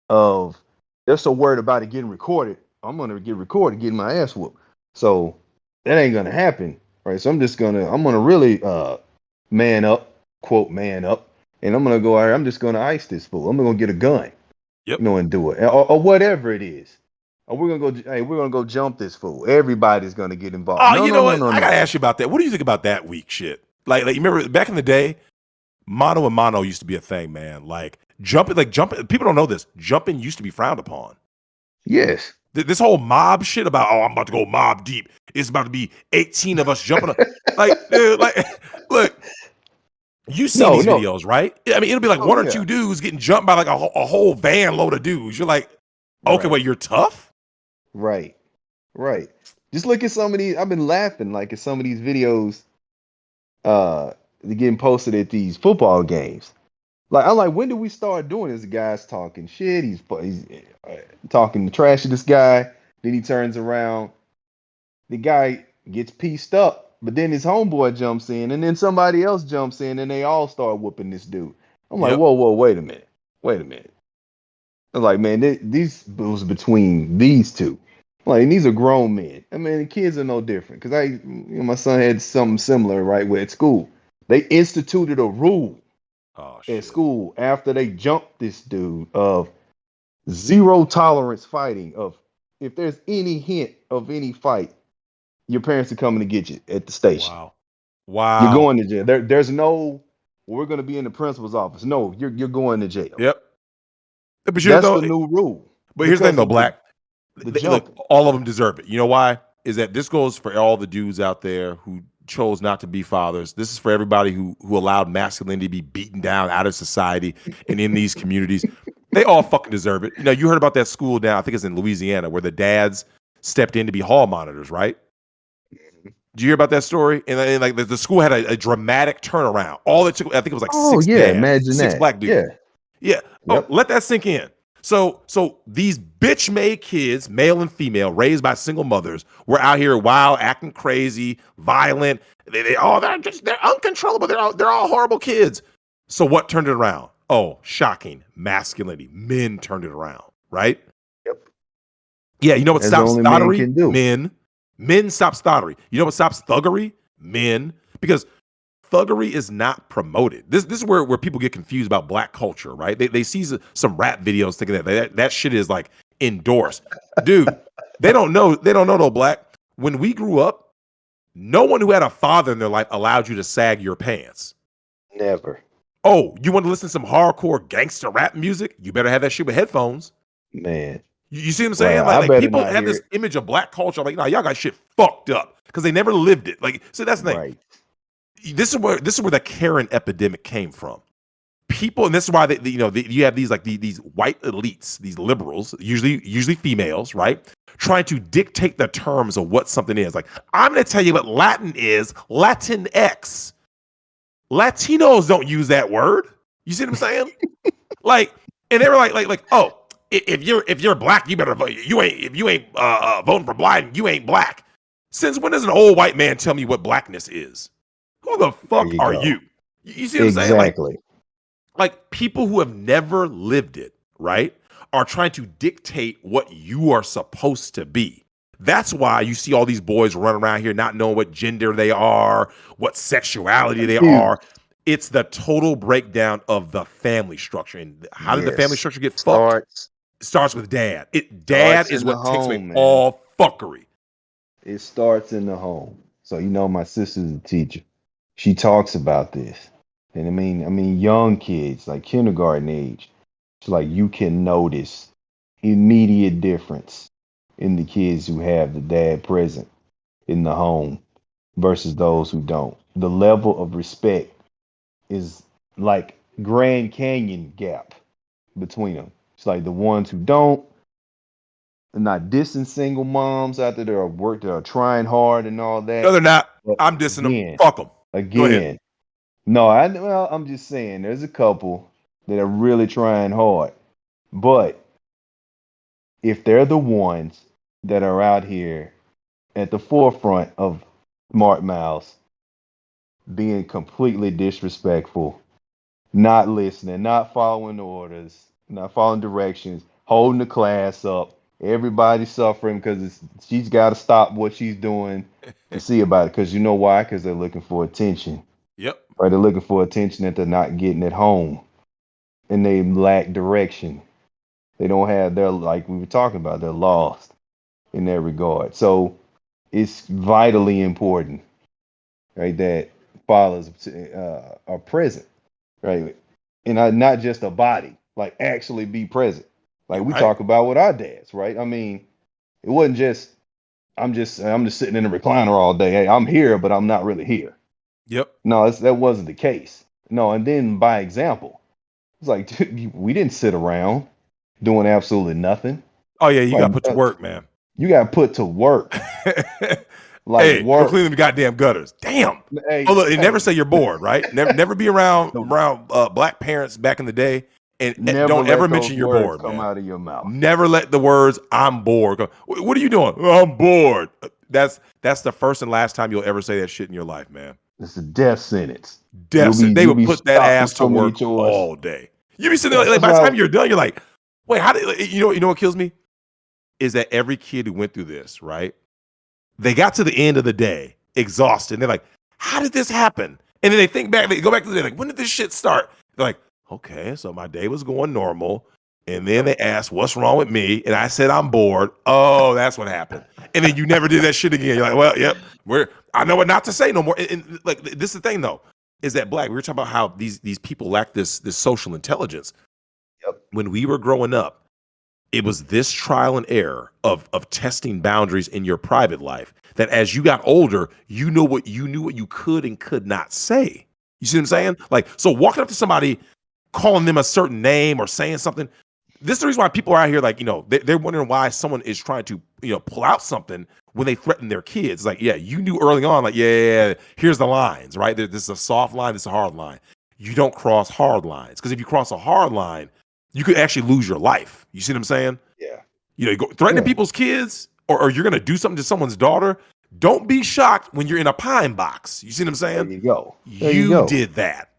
they're so worried about it getting recorded. I'm gonna get recorded, getting my ass whooped. So that ain't gonna happen, right? So I'm gonna really man up, quote man up, and I'm gonna go out here, I'm just gonna ice this fool. I'm gonna get a gun. And do it. Or whatever it is. Or we're gonna go jump this fool. Everybody's gonna get involved. No, I gotta ask you about that. What do you think about that weak shit? Like you remember back in the day, mano a mano used to be a thing, man. Like jumping. People don't know this. Jumping used to be frowned upon. Yes. This whole mob shit about, I'm about to go mob deep. It's about to be 18 of us jumping up. Like, dude, like, look, you seen No, these no. videos, right? I mean, it'll be like Oh, one or yeah. two dudes getting jumped by like a whole van load of dudes. You're like, okay, Right. wait, you're tough? Right. Right. Just look at some of these. I've been laughing like at some of these videos getting posted at these football games. Like I'm like, when do we start doing this? The guy's talking shit. He's talking trash to this guy. Then he turns around. The guy gets pieced up, but then his homeboy jumps in, and then somebody else jumps in, and they all start whooping this dude. I'm like, Yep. whoa, wait a minute. I was like, man, these was between these two. Like, these are grown men. I mean, the kids are no different. Because my son had something similar, right, where at school. They instituted a rule Oh, at shit. school after they jumped this dude of zero tolerance fighting. Of if there's any hint of any fight, your parents are coming to get you at the station. Wow. You're Wow. going to jail. There's no, we're going to be in the principal's office. No, you're going to jail. Yep. But That's the new rule. here's the thing Because though, of Black. the Look, jumping. all of them deserve it. You know why? Is that this goes for all the dudes out there who chose not to be fathers. This is for everybody who allowed masculinity to be beaten down out of society and in these communities. They all fucking deserve it. You know, you heard about that school down, I think it's in Louisiana, where the dads stepped in to be hall monitors, right? Did you hear about that story? And like the school had a dramatic turnaround. All it took, I think it was like Oh six yeah, dads, imagine six that. black dudes. Yeah. Oh, Yep. let that sink in. So these bitch-made kids, male and female, raised by single mothers, were out here wild, acting crazy, violent. They're uncontrollable. They're all horrible kids. So what turned it around? Oh, shocking. Masculinity. Men turned it around, right? Yep. Yeah, you know what As the stops only man stottery? can do. Men. Men stop stottery. You know what stops thuggery? Men. Because thuggery is not promoted. This is where people get confused about black culture, right? They see some rap videos thinking that shit is like endorsed. Dude, they don't know no, Black. When we grew up, no one who had a father in their life allowed you to sag your pants. Never. Oh, you want to listen to some hardcore gangster rap music? You better have that shit with headphones. Man. You see what I'm Right. saying? I Like better people not have hear this it. image of black culture. Like, nah, y'all got shit fucked up because they never lived it. Like, so that's the thing. Right. This is where the Karen epidemic came from. People, and this is why you have these these white elites, these liberals, usually females, right, trying to dictate the terms of what something is. Like, I'm going to tell you what Latin is. Latinx. Latinos don't use that word. You see what I'm saying? Like, and they were like, oh, if you're black, you better vote. If you ain't voting for Biden, you ain't black. Since when does an old white man tell me what blackness is? Who the There fuck you are go. you? You see what I'm saying? Exactly. Like people who have never lived it, right, are trying to dictate what you are supposed to be. That's why you see all these boys running around here not knowing what gender they are, what sexuality they are. Confused. It's the total breakdown of the family structure. And how did the family Yes. structure get fucked? Starts It starts with dad. Dad starts is in the what takes away home, man. all fuckery. It starts in the home. So my sister's a teacher. She talks about this. And I mean young kids, like kindergarten age. It's like you can notice immediate difference in the kids who have the dad present in the home versus those who don't. The level of respect is like Grand Canyon gap between them. It's like the ones who don't, they're not dissing single moms out there that are trying hard and all No, that. they're not. But I'm dissing them. again, Fuck them. Go ahead. again, well, I'm just saying there's a couple that are really trying hard. But if they're the ones that are out here at the forefront of smart mouths being completely disrespectful, not listening, not following orders, not following directions, holding the class up. Everybody's suffering because she's got to stop what she's doing to see about it. Because you know why? Because they're looking for attention. Yep. Right? They're looking for attention that they're not getting at home, and they lack direction. They don't have their, like we were talking about, they're lost in that regard. So it's vitally important, right, that fathers are present, right, and not just a body, like actually be present, like You're we right. talk about with our dads, right? I mean, It wasn't just I'm just sitting in a recliner all day. Hey, I'm here, but I'm not really here. Yep. No, that wasn't the case. No, and then by example, it's like dude, we didn't sit around doing absolutely nothing. Oh yeah, you Like got to put to work, man. you got put to work, like Hey, go work. clean them goddamn gutters. Damn. Hey, Oh look, and never hey, say you're bored, right? Never be around no, black parents back in the day, and never don't ever let those mention you're words bored, come man. out of your mouth. Never let the words "I'm bored" go. What are you doing? "Oh, I'm bored." That's the first and last time you'll ever say that shit in your life, man. It's a death sentence. They You'll would be put that stopped from ass to so many work chores. all day. You be sitting there Yes, like that's by the why. time you're done, you're like, wait, how did you know what kills me? Is that every kid who went through this, right? They got to the end of the day exhausted. And they're like, how did this happen? And then they think back, they go back to the day, like, when did this shit start? They're like, okay, so my day was going normal. And then they asked, what's wrong with me? And I said, I'm bored. Oh, that's what happened. And then you never did that shit again. You're like, well, yep, I know what not to say no more. And like, this is the thing though, is that Black, we were talking about how these people lack this social intelligence. Yep. When we were growing up, it was this trial and error of testing boundaries in your private life that as you got older, you knew what you could and could not say. You see what I'm saying? Like, so walking up to somebody, calling them a certain name or saying something. This is the reason why people are out here, like, they're wondering why someone is trying to, pull out something when they threaten their kids. Like, yeah, you knew early on, like, yeah, here's the lines, right? This is a soft line, this is a hard line. You don't cross hard lines. Because if you cross a hard line, you could actually lose your life. You see what I'm saying? Yeah. You go threatening people's kids, or you're gonna do something to someone's daughter. Don't be shocked when you're in a pine box. You see what I'm saying? There you go. You did that.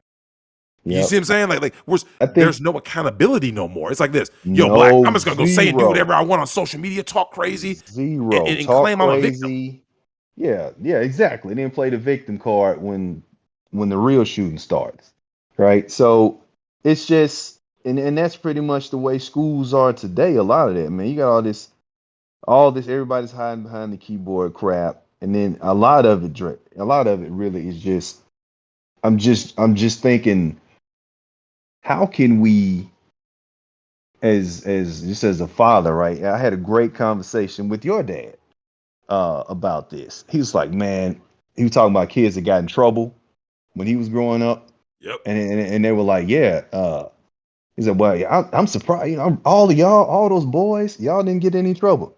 You Yep. see what I'm saying? Like I think there's no accountability no more. It's like this. Yo, Black, no I'm just gonna go say and do whatever I zero. want on social media, talk crazy, Zero. and Talk claim I'm a victim. crazy. Yeah, exactly. Then play the victim card when the real shooting starts. Right. So it's just and that's pretty much the way schools are today. A lot of that, man. You got all this, everybody's hiding behind the keyboard crap. And then a lot of it really is just I'm just thinking, how can we as just as a father, right? I had a great conversation with your dad about this. He was like, man, he was talking about kids that got in trouble when he was growing up. Yep. And they were like, yeah, he said, well, I'm surprised, all of y'all, all those boys, y'all didn't get any trouble.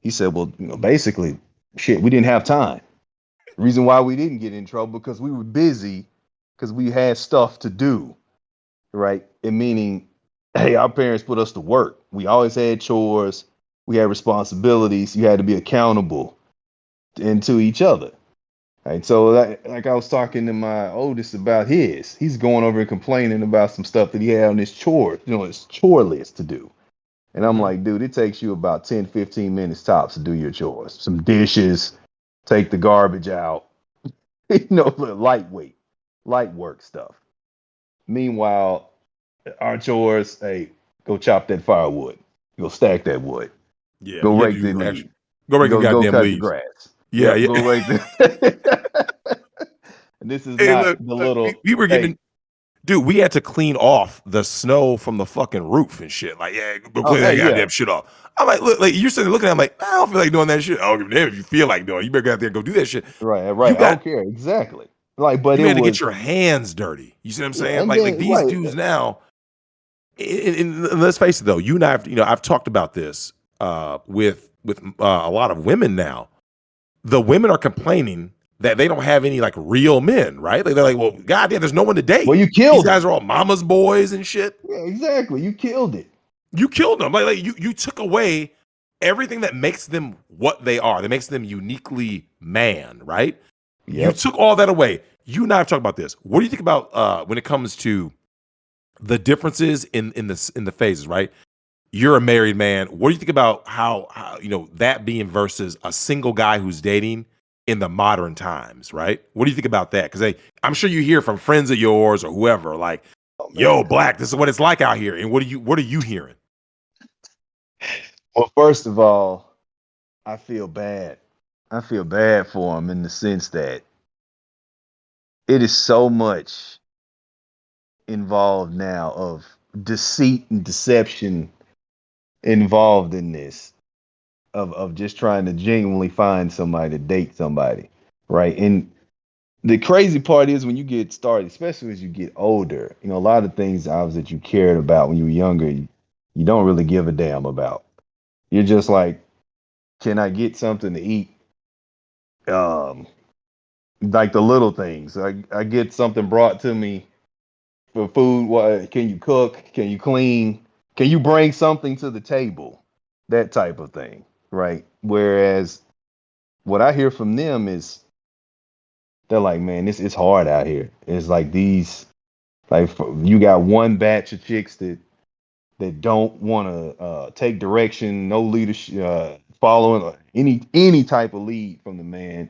He said, well, basically, shit, we didn't have time. The reason why we didn't get in trouble because we were busy, because we had stuff to do, right? And meaning, hey, our parents put us to work. We always had chores. We had responsibilities. You had to be accountable and to each other. Right. So like I was talking to my oldest about he's going over and complaining about some stuff that he had on his his chore list to do. And I'm like, dude, it takes you about 10, 15 minutes tops to do your chores. Some dishes, take the garbage out, lightweight, light work stuff. Meanwhile, our chores, hey, go chop that firewood, go stack that wood, Yeah, go you had rake to the do leaves, actually. Go rake the go goddamn cut the leaves. grass. Yeah, Yep, yeah. go rake the. And this is Hey, not look, the little. we were Hey, getting. Dude, we had to clean off the snow from the fucking roof and shit. Like, yeah, go oh, clean that hey, yeah, goddamn shit off. I'm like, look, like you're sitting there looking at, I'm like, I don't feel like doing that shit. I don't give a damn if you feel like doing it. You better go out there and go do that shit. right, You right. I got don't care exactly. Like, but you it had to get was, your hands dirty. You see what I'm yeah, saying? and Like then these right, dudes now. And let's face it though, you and I've talked about this with a lot of women now. The women are complaining that they don't have any like real men, right? Like, they're like, well, goddamn, there's no one to date. well, you These killed guys it. are all mama's boys and shit. Yeah, exactly. You killed it. You killed them. Like you took away everything that makes them what they are. That makes them uniquely man, right? You Yep. took all that away. You and I have talked about this. What do you think about when it comes to the differences in the phases, right? You're a married man. What do you think about how that being versus a single guy who's dating in the modern times, right? What do you think about that? Because I'm sure you hear from friends of yours or whoever, like, Oh "Yo, man. Black, this is what it's like out here." And what are you hearing? Well, first of all, I feel bad. I feel bad for him in the sense that it is so much involved now of deceit and deception involved in this. of just trying to genuinely find somebody to date somebody, right? And the crazy part is when you get started, especially as you get older, you know, a lot of things obviously that you cared about when you were younger, you don't really give a damn about. You're just like, can I get something to eat? Um, like the little things. I get something brought to me for food. What can you cook? Can you clean? Can you bring something to the table? That type of thing, right? Whereas what I hear from them is they're like, man, this is hard out here. It's like these, like you got one batch of chicks that don't want to take direction, no leadership, following any type of lead from the man.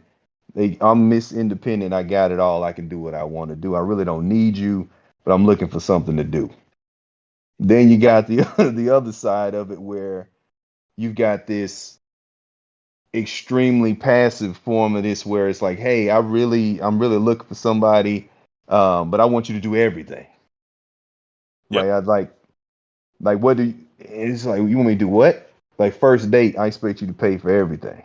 I'm Miss Independent. I got it all. I can do what I want to do. I really don't need you, but I'm looking for something to do. Then you got the the other side of it where you've got this extremely passive form of this where it's like, hey, I'm really looking for somebody, but I want you to do everything. Right. Yep. I like what do you, it's like you want me to do what? Like first date, I expect you to pay for everything.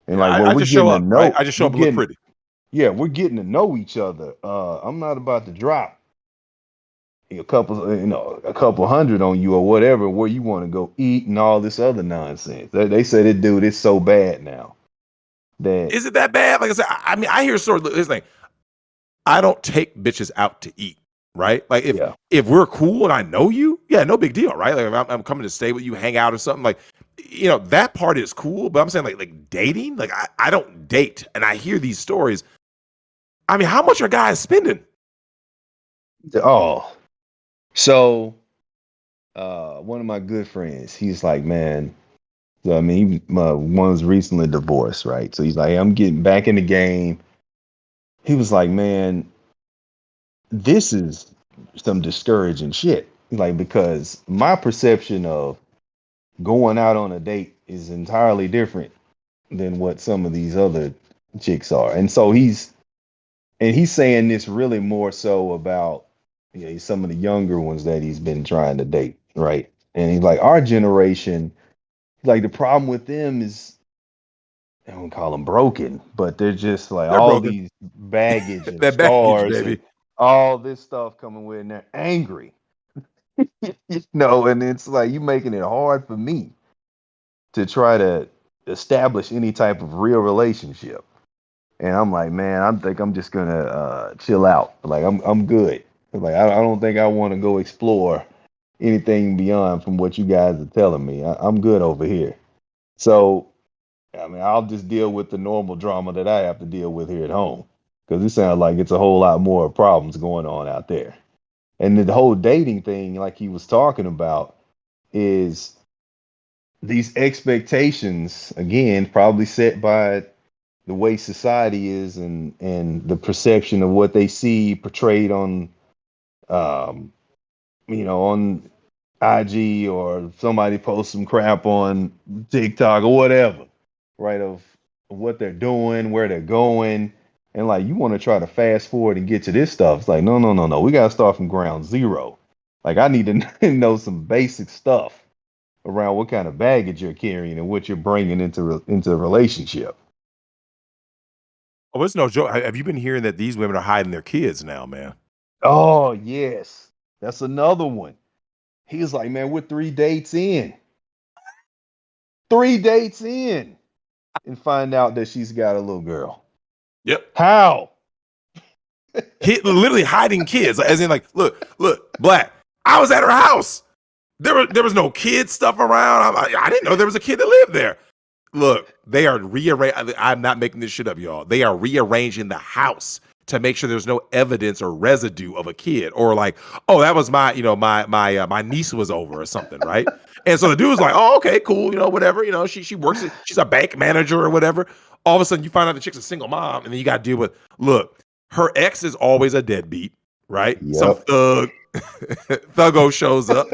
And Yeah, like where I we're just show getting to up, right? know I just show we're up and look getting pretty. yeah, we're getting to know each other. I'm not about to drop a couple hundred on you or whatever where you want to go eat and all this other nonsense. They say that dude is so bad now that Is it that bad? Like I said, I mean, I hear stories. This thing, I don't take bitches out to eat, right? Like yeah. if we're cool and I know you, yeah, no big deal, right? Like if I'm coming to stay with you, hang out or something, like that part is cool. But I'm saying like dating, like I don't date, and I hear these stories. I mean, how much are guys spending? Oh, so one of my good friends, he's like, man, so, I mean, one was recently divorced, right? So he's like, hey, I'm getting back in the game. He was like, man, this is some discouraging shit. Like, because my perception of going out on a date is entirely different than what some of these other chicks are. And so he's saying this really more so about some of the younger ones that he's been trying to date, right? And he's like, our generation, like the problem with them is I don't call them broken, but they're just like They're all broken. these baggage and That baggage, scars and baby. all this stuff coming with, and they're angry, and it's like you making it hard for me to try to establish any type of real relationship. And I'm like, man, I think I'm just gonna chill out. Like I'm good. Like I don't think I want to go explore anything beyond from what you guys are telling me. I'm good over here. So I mean, I'll just deal with the normal drama that I have to deal with here at home because it sounds like it's a whole lot more problems going on out there. And the whole dating thing, like he was talking about, is these expectations again, probably set by the way society is and the perception of what they see portrayed on um on IG or somebody posts some crap on TikTok or whatever, right? Of what they're doing, where they're going. And like you want to try to fast forward and get to this stuff. It's like, no, no, no, no. We gotta start from ground zero. Like I need to know some basic stuff around what kind of baggage you're carrying and what you're bringing into a relationship. Oh, it's no joke. Have you been hearing that these women are hiding their kids now, man? Oh yes, that's another one. He was like, man, we're 3 dates in, 3 dates in, and find out that she's got a little girl. Yep. How? Literally hiding kids, as in like, look, Black. I was at her house. There was no kid stuff around. I didn't know there was a kid that lived there. Look, they are rearranging. I'm not making this shit up, y'all. They are rearranging the house to make sure there's no evidence or residue of a kid, or like, oh, that was my niece was over or something, right? And so the dude was like, oh, okay, cool, whatever. She works. She's a bank manager or whatever. All of a sudden, you find out the chick's a single mom, and then you got to deal with, look, her ex is always a deadbeat, right? Some Yep. thuggo shows up.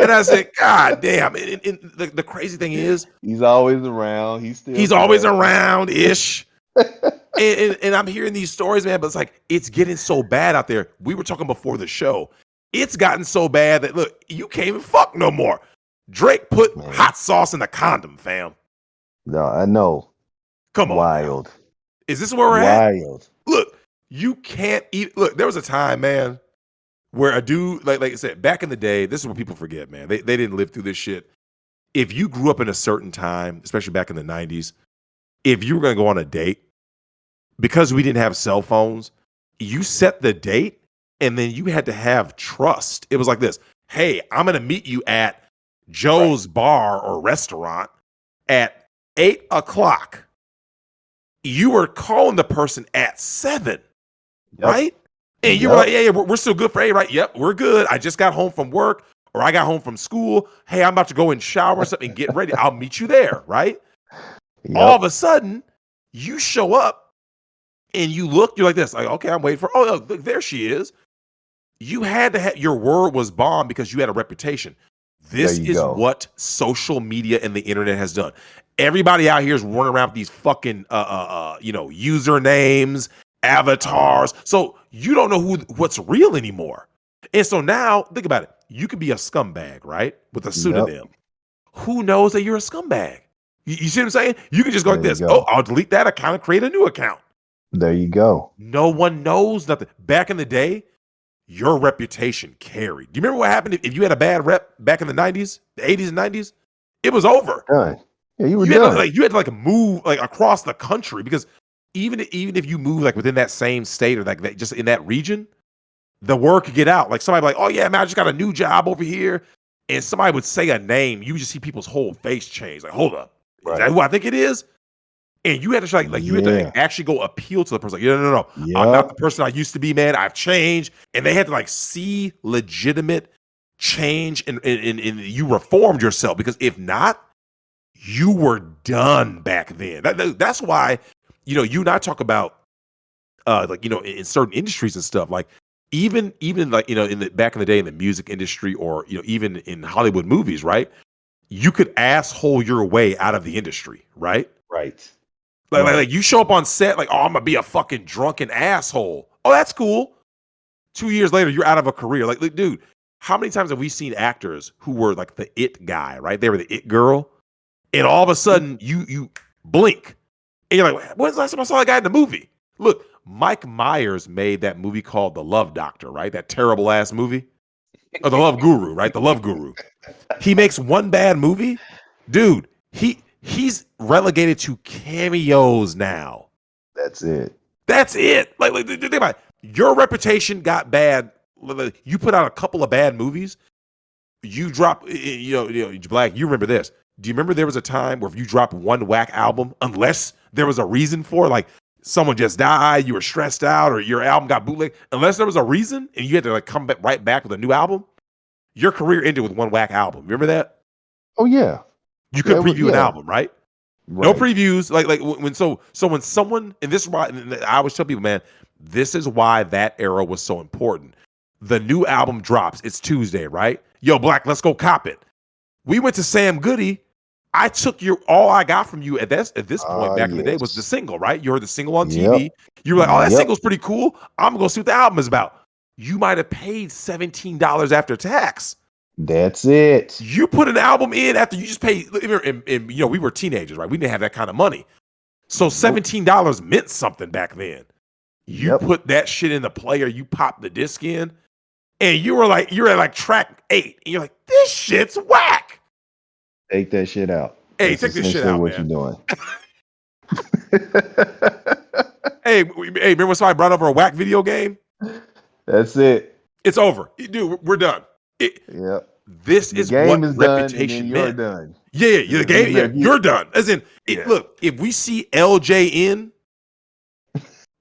And I said, God damn. And the crazy thing is, He's always around. He's still he's always crafty. around-ish. And I'm hearing these stories, man, but it's like, it's getting so bad out there. We were talking before the show. It's gotten so bad that, look, you can't even fuck no more. Drake put Man. hot sauce in the condom, fam. No, I know. Come on. Wild. Now. Is this where we're at? Wild. Look, you can't eat. Look, there was a time, man, where a dude, like I said, back in the day, this is what people forget, man. They didn't live through this shit. If you grew up in a certain time, especially back in the 90s, if you were going to go on a date, because we didn't have cell phones, you set the date and then you had to have trust. It was like this. Hey, I'm going to meet you at Joe's bar or restaurant at 8:00. You were calling the person at 7, right? And you were like, yeah, we're still good for 8, right? Yep, we're good. I just got home from work or I got home from school. Hey, I'm about to go and shower or something and get ready. I'll meet you there, right? Yep. All of a sudden, you show up and you look, you're like this, like, okay, I'm waiting for, oh, look, there she is. You had to have, your word was bomb because you had a reputation. This is what social media and the internet has done. Everybody out here is running around with these fucking, usernames, avatars. So you don't know what's real anymore. And so now, think about it. You could be a scumbag, right? With a pseudonym. Who knows that you're a scumbag? You see what I'm saying? You can just go like this. Oh, I'll delete that account and create a new account. There you go. No one knows nothing. Back in the day, your reputation carried. Do you remember what happened if you had a bad rep back in the 90s, the 80s and 90s? It was over. Done. Yeah, you were done. You had to move across the country because even if you move within that same state or that just in that region, the word could get out. Like somebody like, oh yeah, man, I just got a new job over here. And somebody would say a name, you just see people's whole face change. Like, hold up. Is that who I think it is? And you had to you had to actually go appeal to the person. Like, no. I'm not the person I used to be, man. I've changed. And they had to see legitimate change and you reformed yourself. Because if not, you were done back then. That's why, you and I talk about in certain industries and stuff, like even in the back in the day in the music industry or even in Hollywood movies, right? You could asshole your way out of the industry, right? Right. Like you show up on set like, oh, I'm gonna be a fucking drunken asshole. Oh, that's cool. 2 years later, you're out of a career. Like, dude, how many times have we seen actors who were like the it guy, right? They were the it girl, and all of a sudden you blink, and you're like, when's the last time I saw that guy in the movie? Look, Mike Myers made that movie called The Love Doctor, right? That terrible ass movie, or The Love Guru, right? The Love Guru. He makes one bad movie, dude. He's relegated to cameos now. That's it. Like think about it. Your reputation got bad. You put out a couple of bad movies. You drop, Black. You remember this? Do you remember there was a time where if you dropped one whack album, unless there was a reason for it, like someone just died, you were stressed out, or your album got bootleg, unless there was a reason, and you had to come right back with a new album, your career ended with one whack album. Remember that? Oh yeah. You could preview an album, right? No previews. Like when someone, and this is why I always tell people, man, this is why that era was so important. The new album drops. It's Tuesday, right? Yo, Black, let's go cop it. We went to Sam Goody. I took all I got from you at this point back in the day was the single, right? You heard the single on TV. You were like, oh, that single's pretty cool. I'm gonna go see what the album is about. You might have paid $17 after tax. That's it. You put an album in after you just paid, and we were teenagers, right? We didn't have that kind of money. So $17 meant something back then. You put that shit in the player, you pop the disc in, and you're at track 8, and you're like, this shit's whack. Take that shit out. Hey, take this shit out, what man. You're doing. hey, remember when somebody brought over a whack video game? That's it. It's over. Dude, we're done. This is what reputation meant. You're done. Yeah, the game. You're done. As in, look, if we see LJN,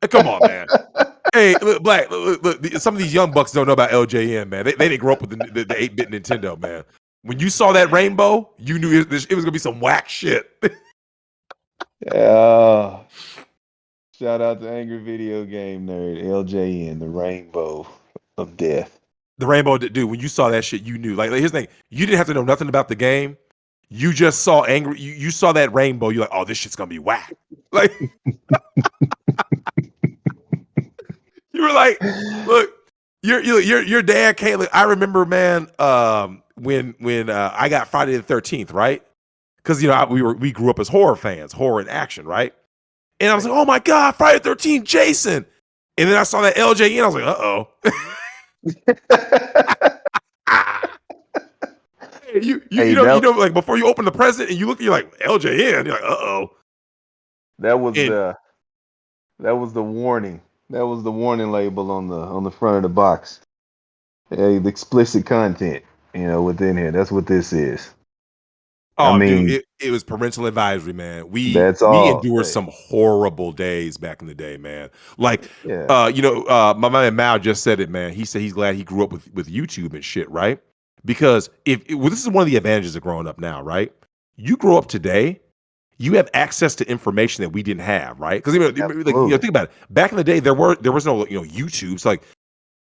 come on, man. Hey, look, Black. Look, some of these young bucks don't know about LJN, man. They didn't grow up with the 8-bit Nintendo, man. When you saw that rainbow, you knew it was gonna be some whack shit. Shout out to Angry Video Game Nerd, LJN, the rainbow of death. The rainbow, dude, when you saw that shit, you knew. Like here's the thing. You didn't have to know nothing about the game. You just saw angry. You saw that rainbow. You're like, oh, this shit's gonna be whack. Like you were like, look, your dad can't. Look, I remember, man. when I got Friday the 13th, right? Because we grew up as horror fans, horror in action, right? And I was like, oh my god, Friday the 13th, Jason. And then I saw that LJN, I was like, like before you open the present and you look, you're like LJN, you're like, That was the warning. That was the warning label on the front of the box. Hey, the explicit content, within here. That's what this is. Oh, I mean, dude, it was parental advisory, man. We that's all. endured some horrible days back in the day, man. Like, Yeah. my man Mao just said it, man. He said he's glad he grew up with YouTube and shit, right? Because this is one of the advantages of growing up now, right? You grow up today, you have access to information that we didn't have, right? Because think about it. Back in the day, there was no YouTube. So like,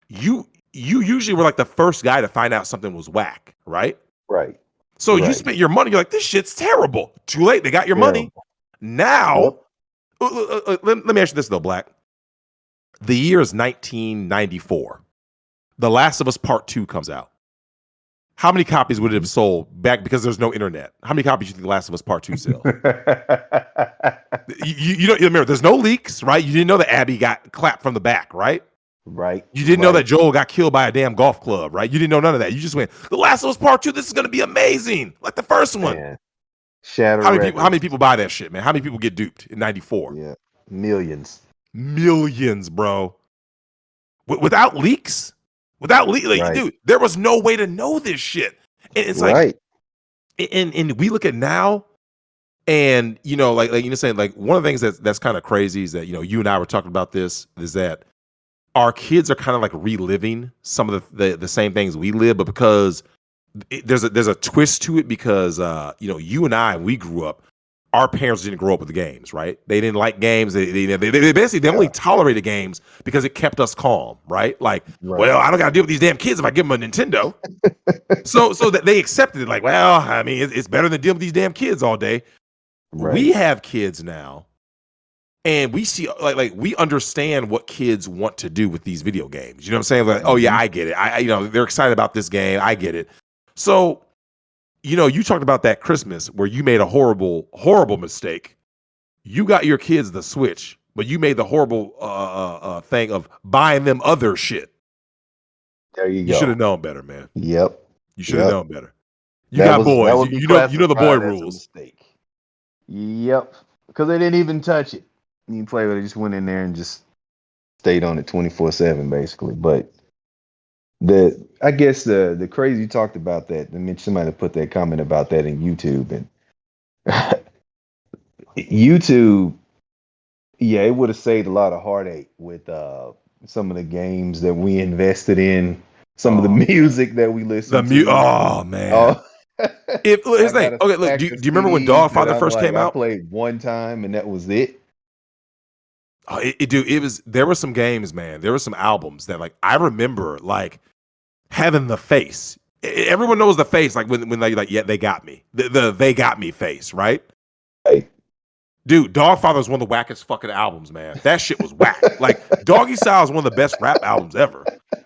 you usually were like the first guy to find out something was whack, right? Right. So you spent your money. You're like, this shit's terrible. Too late. They got your money. Now, let me ask you this though, Black. The year is 1994. The Last of Us Part 2 comes out. How many copies would it have sold back, because there's no internet? How many copies do you think The Last of Us Part 2 sells? you don't remember, there's no leaks, right? You didn't know that Abby got clapped from the back, right? Right. You didn't know that Joel got killed by a damn golf club, right? You didn't know none of that. You just went, The Last of Us Part 2, this is going to be amazing. Like the first one. Man. Shatter how many people buy that shit, man? How many people get duped in 94? Yeah. Millions, bro. Without leaks? Dude, there was no way to know this shit. And it's like, and we look at now, and saying, like, one of the things that's kind of crazy is that you and I were talking about this, is that our kids are kind of like reliving some of the same things we live, but because there's a twist to it, because you and I, we grew up, our parents didn't grow up with the games, right? They didn't like games. They basically only tolerated games because it kept us calm, right? Like, well, I don't got to deal with these damn kids if I give them a Nintendo. so that they accepted it, like, well, I mean, it's better than dealing with these damn kids all day. Right. We have kids now, and we see like we understand what kids want to do with these video games. You know what I'm saying? Like, oh yeah, I get it. They're excited about this game. I get it. So, you talked about that Christmas where you made a horrible, horrible mistake. You got your kids the Switch, but you made the horrible thing of buying them other shit. There you go. You should have known better, man. Yep. You should have known better. You got boys. You know the boy rules. Yep. Because they didn't even touch it. You play with it, just went in there and just stayed on it 24/7, basically. But I guess the crazy, you talked about that. I mean, somebody put that comment about that in YouTube, and YouTube, yeah, it would have saved a lot of heartache with some of the games that we invested in, some of the music that we listened to. Oh man. Here's the thing. Okay, look, do you remember when Dogfather first came out? I played one time and that was it. Oh, there were some games, man. There were some albums that, like, I remember, like, having the face. Everyone knows the face, like when they like, yeah, they got me. The they got me face, right? Right. Dude, Dogfather is one of the wackest fucking albums, man. That shit was whack. Like, Doggy Style is one of the best rap albums ever.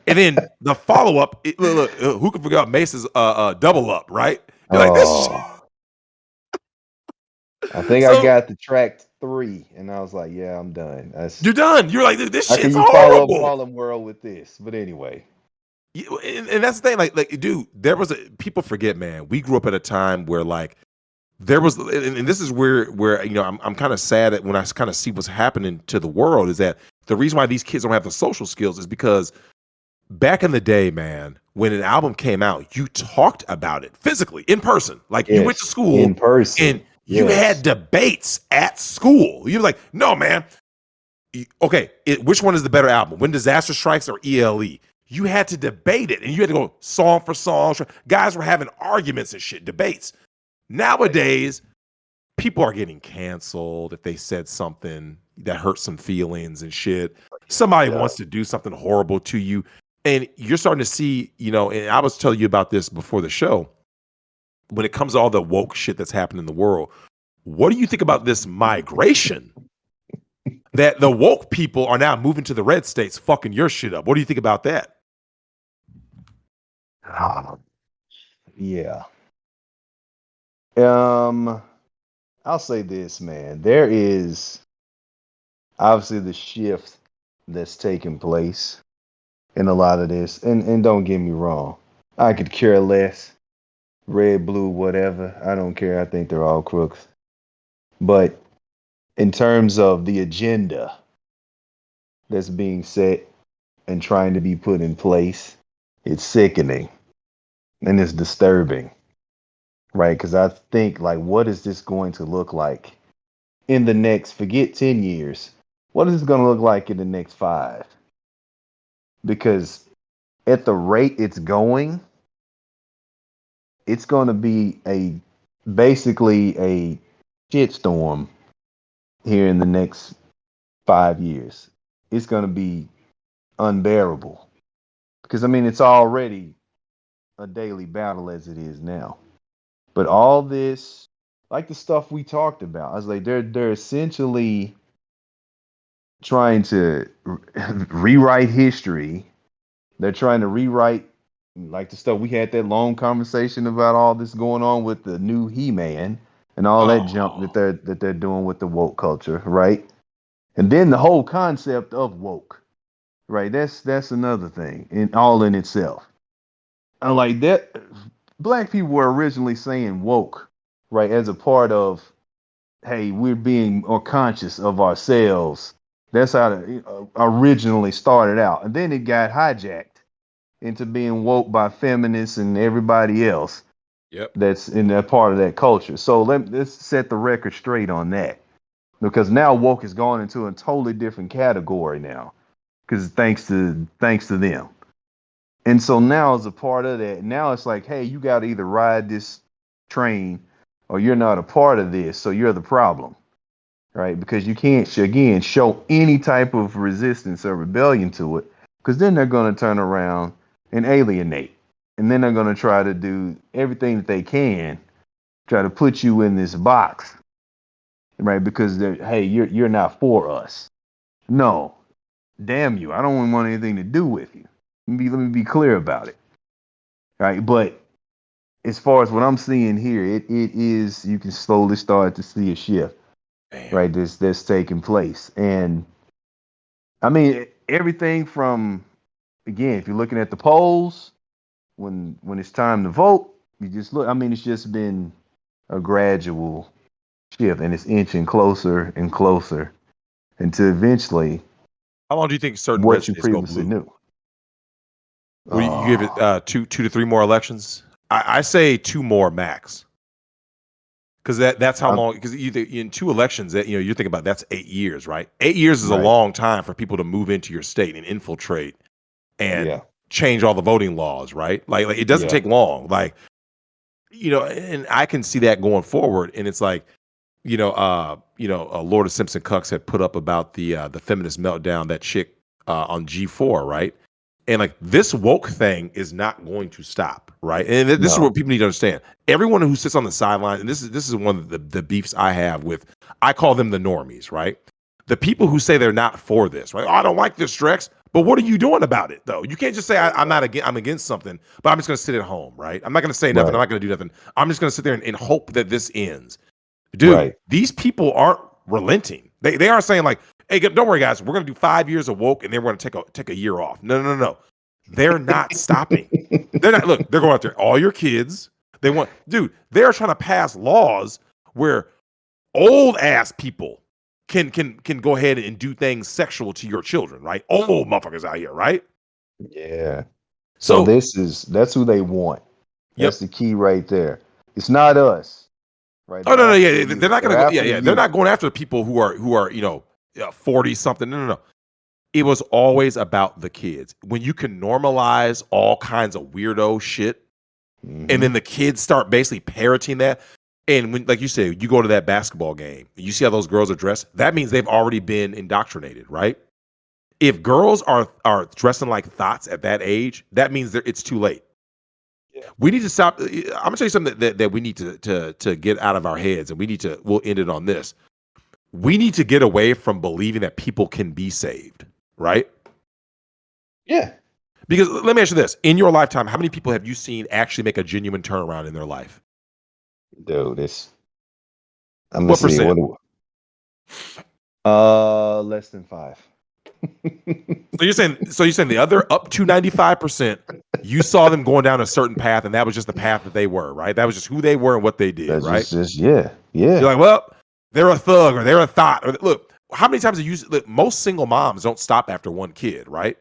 And then the follow up, look, who can forget Mace's Double Up, right? You're like, this shit. I think I got the track 3, and I was like, yeah, I'm done. You're done. You're like, this shit's horrible. Follow up Harlem World with this? But anyway. And that's the thing, like, dude, people forget, man, we grew up at a time where, like, there was, and this is where I'm kind of sad at when I kind of see what's happening to the world, is that the reason why these kids don't have the social skills is because back in the day, man, when an album came out, you talked about it physically, in person. Like, you went to school in person, and you had debates at school. You're like, no, man. Okay, which one is the better album? When Disaster Strikes or ELE? You had to debate it, and you had to go song for song. Guys were having arguments and shit, debates. Nowadays, people are getting canceled if they said something that hurt some feelings and shit. Somebody wants to do something horrible to you, and you're starting to see, and I was telling you about this before the show, when it comes to all the woke shit that's happening in the world, what do you think about this migration? That the woke people are now moving to the red states, fucking your shit up. What do you think about that? Yeah. Um, I'll say this, man. There is obviously the shift that's taking place in a lot of this. And don't get me wrong. I could care less. Red, blue, whatever. I don't care. I think they're all crooks. But in terms of the agenda that's being set and trying to be put in place, it's sickening and it's disturbing, right? Because I think, like, what is this going to look like in the next, forget 10 years, what is this going to look like in the next 5? Because at the rate it's going, it's going to be basically a shitstorm here in the next 5 years. It's going to be unbearable because I mean it's already a daily battle as it is now. But all this, like the stuff we talked about, I was like, they're essentially trying to rewrite history. They're trying to rewrite like the stuff we had that long conversation about all this going on with the new He-Man and all that jump that they're doing with the woke culture, right? And then the whole concept of woke, right? That's another thing in all in itself. And like that, black people were originally saying woke, right, as a part of, hey, we're being more conscious of ourselves. That's how it originally started out, and then it got hijacked into being woke by feminists and everybody else Yep. that's in that part of that culture. So let's set the record straight on that, because now woke has gone into a totally different category now, because thanks to them. And so now as a part of that, now it's like, hey, you got to either ride this train or you're not a part of this, so you're the problem, right? Because you can't, again, show any type of resistance or rebellion to it, because then they're going to turn around and alienate. And then they're going to try to do everything that they can, try to put you in this box, right? Because hey, you're not for us. No, damn you, I don't want anything to do with you. Let me be clear about it, right? But as far as what I'm seeing here, it is, you can slowly start to see a shift, Damn. right? That's taking place. And I mean everything from, again, if you're looking at the polls, when it's time to vote, you just look, I mean, it's just been a gradual shift and it's inching closer and closer until eventually How long do you think certain red what you states go previously blue? knew. Well, you give it two to three more elections. I say 2 more max, because that's how I'm, long. Because in 2 elections, that you're thinking about, that's 8 years, right? 8 years is a right. long time for people to move into your state and infiltrate and Yeah. change all the voting laws, right? Like it doesn't Yeah. take long. Like, and I can see that going forward. And it's like, Lord of Simpson Cucks had put up about the feminist meltdown, that chick on G4, right? And like, this woke thing is not going to stop, right? And this is No. what people need to understand. Everyone who sits on the sidelines, and this is one of the beefs I have with, I call them the normies, right? The people who say they're not for this, right? Oh, I don't like this, Drex. But what are you doing about it, though? You can't just say I'm against something, but I'm just going to sit at home, right? I'm not going to say nothing. Right. I'm not going to do nothing. I'm just going to sit there and hope that this ends. Dude, Right. these people aren't relenting. They aren't saying like, hey, don't worry, guys, we're going to do 5 years of woke and then we're going to take a year off. No. They're not stopping. They're not. Look, they're going after all your kids. They're trying to pass laws where old ass people can go ahead and do things sexual to your children, right? Old motherfuckers out here, right? Yeah. So So, that's who they want. yep. That's the key right there. It's not us, right? Oh They're no, after the yeah, they're youth. not They're gonna go. Yeah, after the yeah, they're youth. not going after the people who are 40 something. No. It was always about the kids. When you can normalize all kinds of weirdo shit, and then Hmm. the kids start basically parroting that. And when, like you said, you go to that basketball game, and you see how those girls are dressed. That means they've already been indoctrinated, right? If girls are dressing like thoughts at that age, that means it's too late. Yeah. We need to stop. I'm gonna tell you something that we need to get out of our heads, and we'll end it on this. We need to get away from believing that people can be saved, right? Yeah. Because let me ask you this. In your lifetime, how many people have you seen actually make a genuine turnaround in their life? Dude, I'm gonna What see percent? less than 5. So you're saying the other up to 95%, you saw them going down a certain path, and that was just the path that they were, right? That was just who they were and what they did, That's right? just yeah. You're like, well, they're a thug or they're a thought. Or, look, how many times have you look, most single moms don't stop after one kid, right?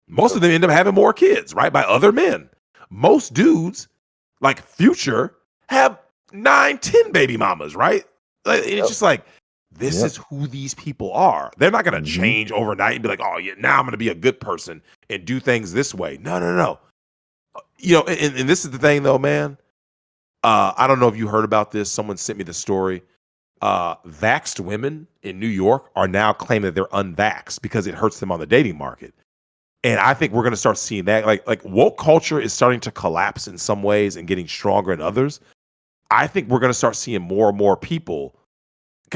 Most of them end up having more kids, right? By other men. Most dudes, like Future, have 9, 10 baby mamas, right? And it's just like, this is who these people are. They're not going to change overnight and be like, oh, yeah, now I'm going to be a good person and do things this way. No. You know, and this is the thing, though, man. I don't know if you heard about this. Someone sent me the story. Vaxxed women in New York are now claiming that they're unvaxxed because it hurts them on the dating market. And I think we're going to start seeing that. Like woke culture is starting to collapse in some ways and getting stronger in others. I think we're going to start seeing more and more people.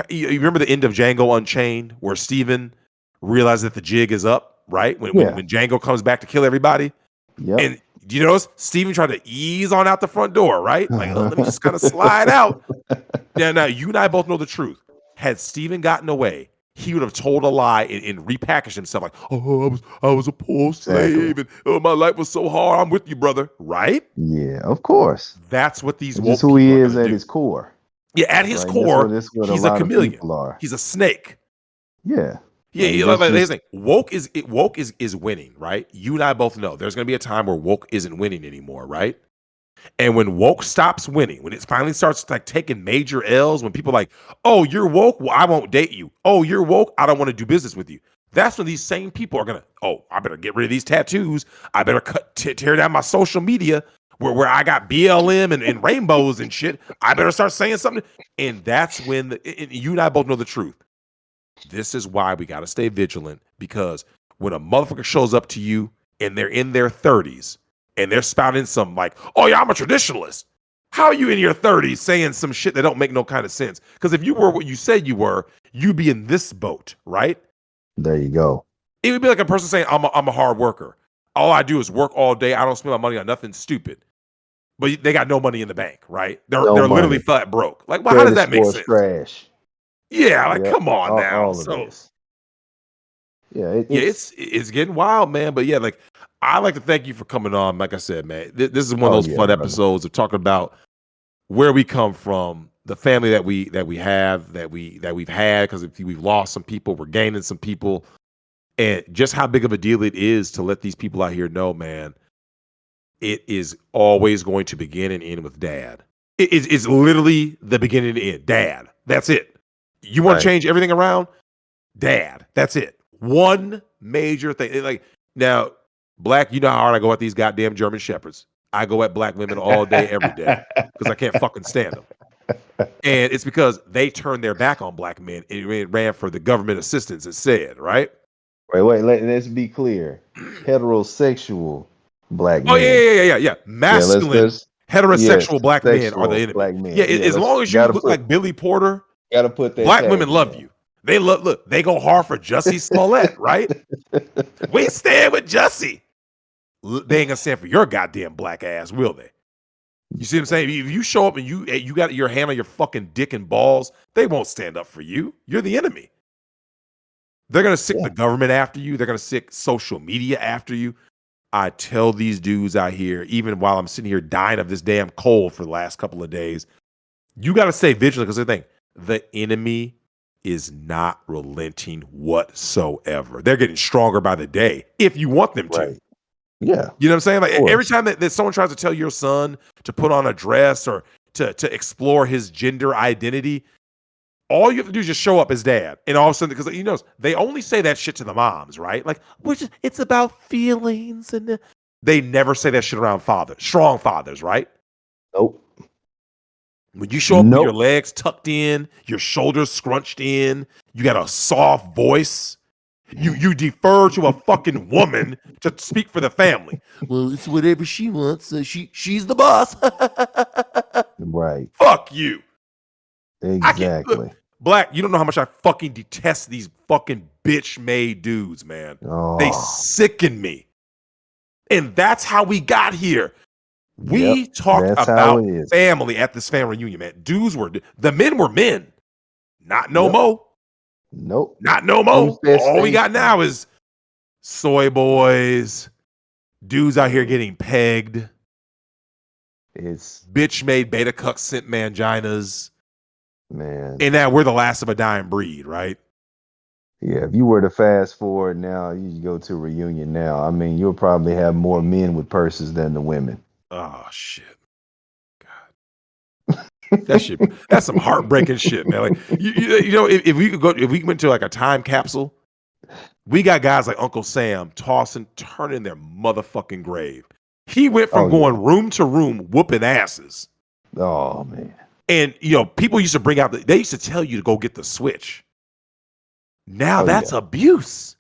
You remember the end of Django Unchained where Steven realized that the jig is up, right? When Django comes back to kill everybody. Yep. And do you notice Steven tried to ease on out the front door, right? Like, oh, let me just kind of slide out. Now, you and I both know the truth. Had Steven gotten away, he would have told a lie and repackaged himself like, oh, I was a poor slave and my life was so hard. I'm with you, brother. Right? Yeah, of course. That's what these It's woke just who he people are is gonna at do. his core. Yeah, at his Right? core, That's what he's a a lot of chameleon. people are. He's a snake. Yeah. Yeah, like this thing. Woke is winning, right? You and I both know there's gonna be a time where woke isn't winning anymore, right? And when woke stops winning, when it finally starts like taking major L's, when people are like, oh, you're woke, well, I won't date you. Oh, you're woke, I don't want to do business with you. That's when these same people are gonna, oh, I better get rid of these tattoos. I better tear down my social media where I got BLM and rainbows and shit. I better start saying something. And that's when you and I both know the truth. This is why we got to stay vigilant, because when a motherfucker shows up to you and they're in their 30s and they're spouting some like, oh yeah, I'm a traditionalist. How are you in your 30s saying some shit that don't make no kind of sense? Because if you were what you said you were, you'd be in this boat, right? There you go. It would be like a person saying, I'm a hard worker. All I do is work all day. I don't spend my money on nothing stupid. But they got no money in the bank, right? They're literally flat broke. Like, well, how does that make sense? Trash. Yeah, like come on now. All of this. Yeah, it's getting wild, man. But yeah, like I'd like to thank you for coming on. Like I said, man, this is one of those fun episodes of talking about where we come from, the family that we've had, because we've lost some people, we're gaining some people, and just how big of a deal it is to let these people out here know, man. It is always going to begin and end with dad. It's literally the beginning and end. Dad. That's it. You want to change everything around? Dad. That's it. One major thing. Like now, Black, you know how hard I go at these goddamn German shepherds. I go at black women all day, every day, because I can't fucking stand them. And it's because they turned their back on black men and ran for the government assistance instead, right? Wait. Let's be clear. Heterosexual black men. Oh yeah. Masculine, heterosexual black men are the enemy. Black men. Yeah, as long as you look like Billy Porter, gotta put that. Black women love you. They look. They go hard for Jussie Smollett, right? We stand with Jussie. They ain't gonna stand for your goddamn black ass, will they? You see what I'm saying? If you show up and you got your hand on your fucking dick and balls, they won't stand up for you. You're the enemy. They're gonna sick the government after you. They're gonna sick social media after you. I tell these dudes out here, even while I'm sitting here dying of this damn cold for the last couple of days, you got to stay vigilant, because the enemy is not relenting whatsoever. They're getting stronger by the day if you want them to. Right. Yeah. You know what I'm saying? Like every time that someone tries to tell your son to put on a dress or to explore his gender identity, all you have to do is just show up as dad. And all of a sudden, because you know, they only say that shit to the moms, right? Like, it's about feelings. And they never say that shit around fathers, strong fathers, right? Nope. When you show up with your legs tucked in, your shoulders scrunched in, you got a soft voice, you defer to a fucking woman to speak for the family. Well, it's whatever she wants. She's the boss. Right. Fuck you. Exactly. Black, you don't know how much I fucking detest these fucking bitch-made dudes, man. Oh. They sicken me. And that's how we got here. We talked about family at this family reunion, man. The men were men. Not no mo. Nope. Not no mo. All we got now is soy boys, dudes out here getting pegged. It's bitch-made beta cuck scent manginas. Man. And now we're the last of a dying breed, right? Yeah, if you were to fast forward now, you go to a reunion now. I mean, you'll probably have more men with purses than the women. Oh shit. God. That's some heartbreaking shit, man. Like you know, if we went to like a time capsule, we got guys like Uncle Sam turning their motherfucking grave. He went from going room to room whooping asses. Oh man. And people used to bring out they used to tell you to go get the switch. Now that's abuse.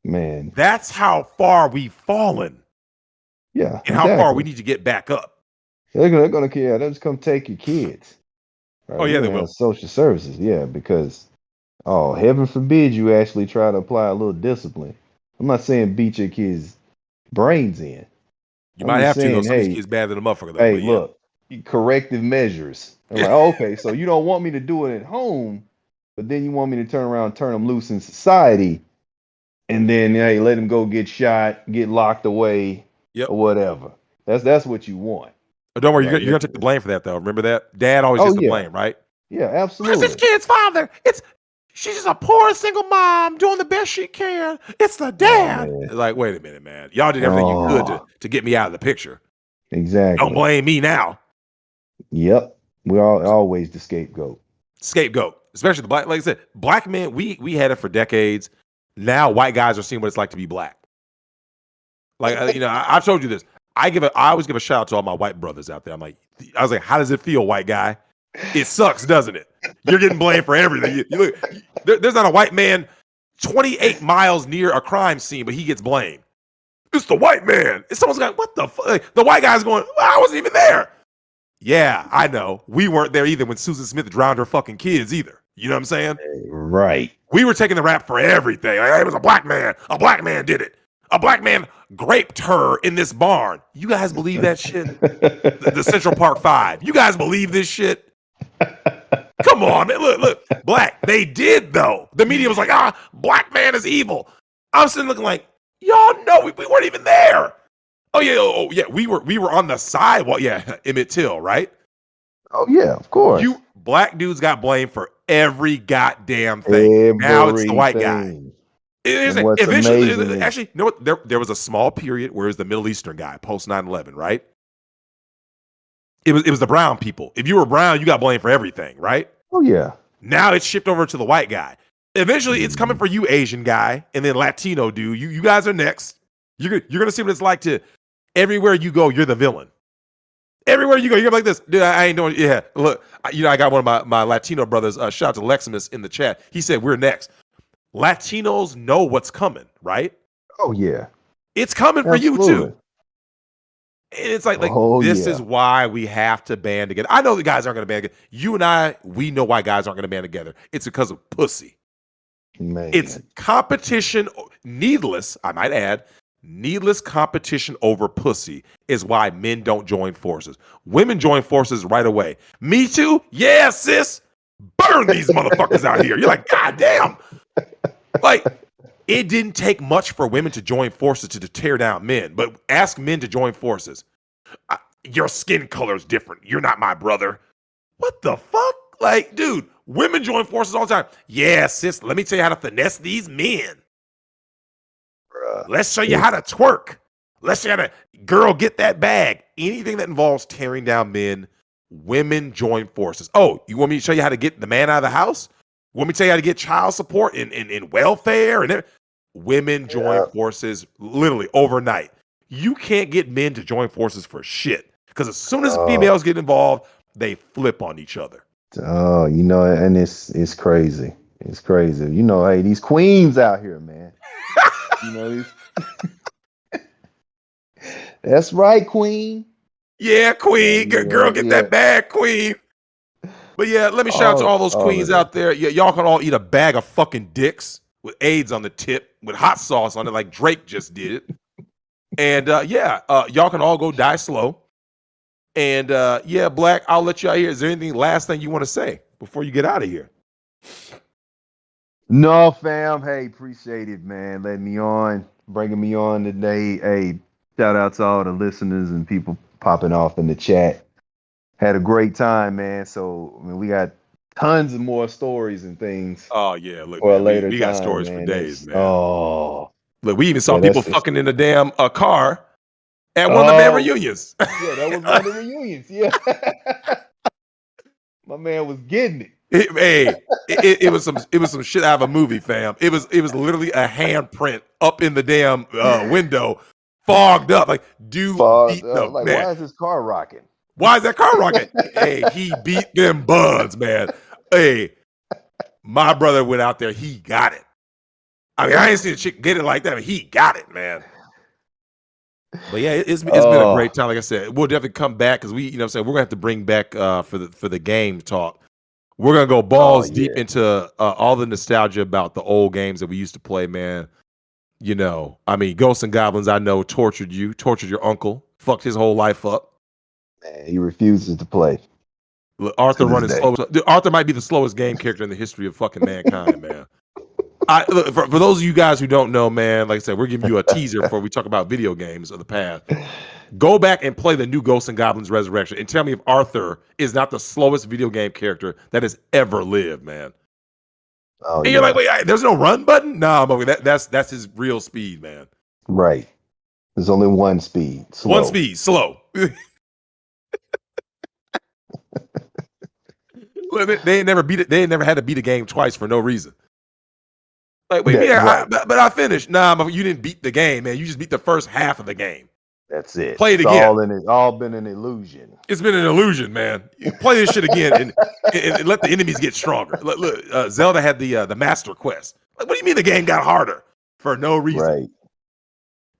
Man. That's how far we've fallen. Yeah. And how far we need to get back up. They're gonna care. They'll just come take your kids. Right? Oh yeah, they will. Social services, yeah, because heaven forbid you actually try to apply a little discipline. I'm not saying beat your kids' brains in. You might have to, though. Some of these kids bad than a motherfucker. Though, hey, look, corrective measures. I'm like, okay, so you don't want me to do it at home, but then you want me to turn around and turn them loose in society, and then hey, let them go get shot, get locked away, or whatever. That's what you want. Oh, don't worry, you're gonna take the blame for that, though. Remember that? Dad always gets the blame, right? Yeah, absolutely. It's this kid's father. She's just a poor single mom doing the best she can. It's the dad. Like, wait a minute, man. Y'all did everything you could to get me out of the picture. Exactly. Don't blame me now. Yep. We're always the scapegoat. Scapegoat. Especially the black, like I said, black men, we had it for decades. Now white guys are seeing what it's like to be black. Like, I've told you this. I always give a shout out to all my white brothers out there. I was like, how does it feel, white guy? It sucks, doesn't it? You're getting blamed for everything. You look, there's not a white man 28 miles near a crime scene, but he gets blamed. It's the white man. And someone's like, what the fuck? Like, the white guy's going, well, I wasn't even there. Yeah, I know. We weren't there either when Susan Smith drowned her fucking kids either. You know what I'm saying? Right. We were taking the rap for everything. Like, hey, it was a black man. A black man did it. A black man graped her in this barn. You guys believe that shit? the Central Park 5. You guys believe this shit? Come on, man. Look. Black. They did, though. The media was like, black man is evil. I'm sitting looking like, y'all know we weren't even there. Oh, yeah. We were on the sidewalk. Yeah, Emmett Till, right? Oh, yeah, of course. You black dudes got blamed for every goddamn thing. Now it's the white guy. Eventually, actually, you know what? There was a small period where it was the Middle Eastern guy, post 9/11, right? It was the brown people. If you were brown, you got blamed for everything, right? Oh, yeah. Now it's shipped over to the white guy. Eventually, it's coming for you, Asian guy, and then Latino dude. You guys are next. You're gonna see what it's like to everywhere you go, you're the villain. Everywhere you go, you're like this. Dude, I ain't doing. Yeah, look, I got one of my Latino brothers. Shout out to Leximus in the chat. He said we're next. Latinos know what's coming, right? Oh yeah, it's coming for you too. And it's like this is why we have to band together. I know the guys aren't going to band together. You and I, we know why guys aren't going to band together. It's because of pussy. Man. It's competition, needless, I might add, needless competition over pussy is why men don't join forces. Women join forces right away. Me too? Yeah, sis. Burn these motherfuckers out here. You're like, God damn. Like, it didn't take much for women to join forces to tear down men, but ask men to join forces. Your skin color is different. You're not my brother. What the fuck? Like, dude, women join forces all the time. Yeah, sis, let me tell you how to finesse these men. Let's show you how to twerk. Let's show you how to, girl, get that bag. Anything that involves tearing down men, women join forces. Oh, you want me to show you how to get the man out of the house? Want me to tell you how to get child support and welfare? And women join forces literally overnight. You can't get men to join forces for shit. Because as soon as females get involved, they flip on each other. Oh, and it's crazy. It's crazy. Hey, these queens out here, man. These. That's right, queen. Yeah, queen. Girl, get that bag, queen. But yeah, let me shout out to all those queens out there. Y'all can all eat a bag of fucking dicks. with AIDS on the tip with hot sauce on it like Drake just did. And y'all can all go die slow. And Black, I'll let you out here. Is there anything last thing you want to say before you get out of here? No, fam. Hey, appreciate it, man. Letting me on, bringing me on today. Hey, shout out to all the listeners and people popping off in the chat. Had a great time, man. So, I mean, we got tons of more stories and things Oh yeah, look, for a man, later we got time, stories for man. days, That's, man. oh, Look, we even saw yeah, people that's fucking in the damn car at one of the band oh, reunions. yeah, that was one of the reunions. Yeah, my man was getting it. It was some shit out of a movie, fam. It was literally a handprint up in the damn window, fogged up. Like, dude beat the Like, man. why is this car rocking? Why is that car rocking? Hey, he beat them buns, man. Hey, my brother went out there. He got it. I mean, I ain't seen a chick get it like that, but he got it, man. But yeah, it's been a great time. Like I said, we'll definitely come back because we, we're gonna have to bring back for the game talk. We're gonna go balls deep into all the nostalgia about the old games that we used to play, man. I mean, Ghosts and Goblins, I know, tortured your uncle, fucked his whole life up. Man, he refuses to play. Look, Arthur running day. slow. Arthur might be the slowest game character in the history of fucking mankind, man. Look, for those of you guys who don't know, man, like I said, we're giving you a teaser before we talk about video games of the past. Go back and play the new Ghosts and Goblins Resurrection and tell me if Arthur is not the slowest video game character that has ever lived, man. Oh, and you're like, wait, there's no run button? No, but that's his real speed, man. Right. There's only one speed. Slow. One speed, slow. Look, they ain't never beat it. They ain't never had to beat a game twice for no reason. Like, wait, right. But I finished. Nah, but you didn't beat the game, man. You just beat the first half of the game. That's it. Play it again. It's all been an illusion. It's been an illusion, man. You play this shit again and let the enemies get stronger. Look, Zelda had the Master Quest. Like, what do you mean the game got harder for no reason? Right.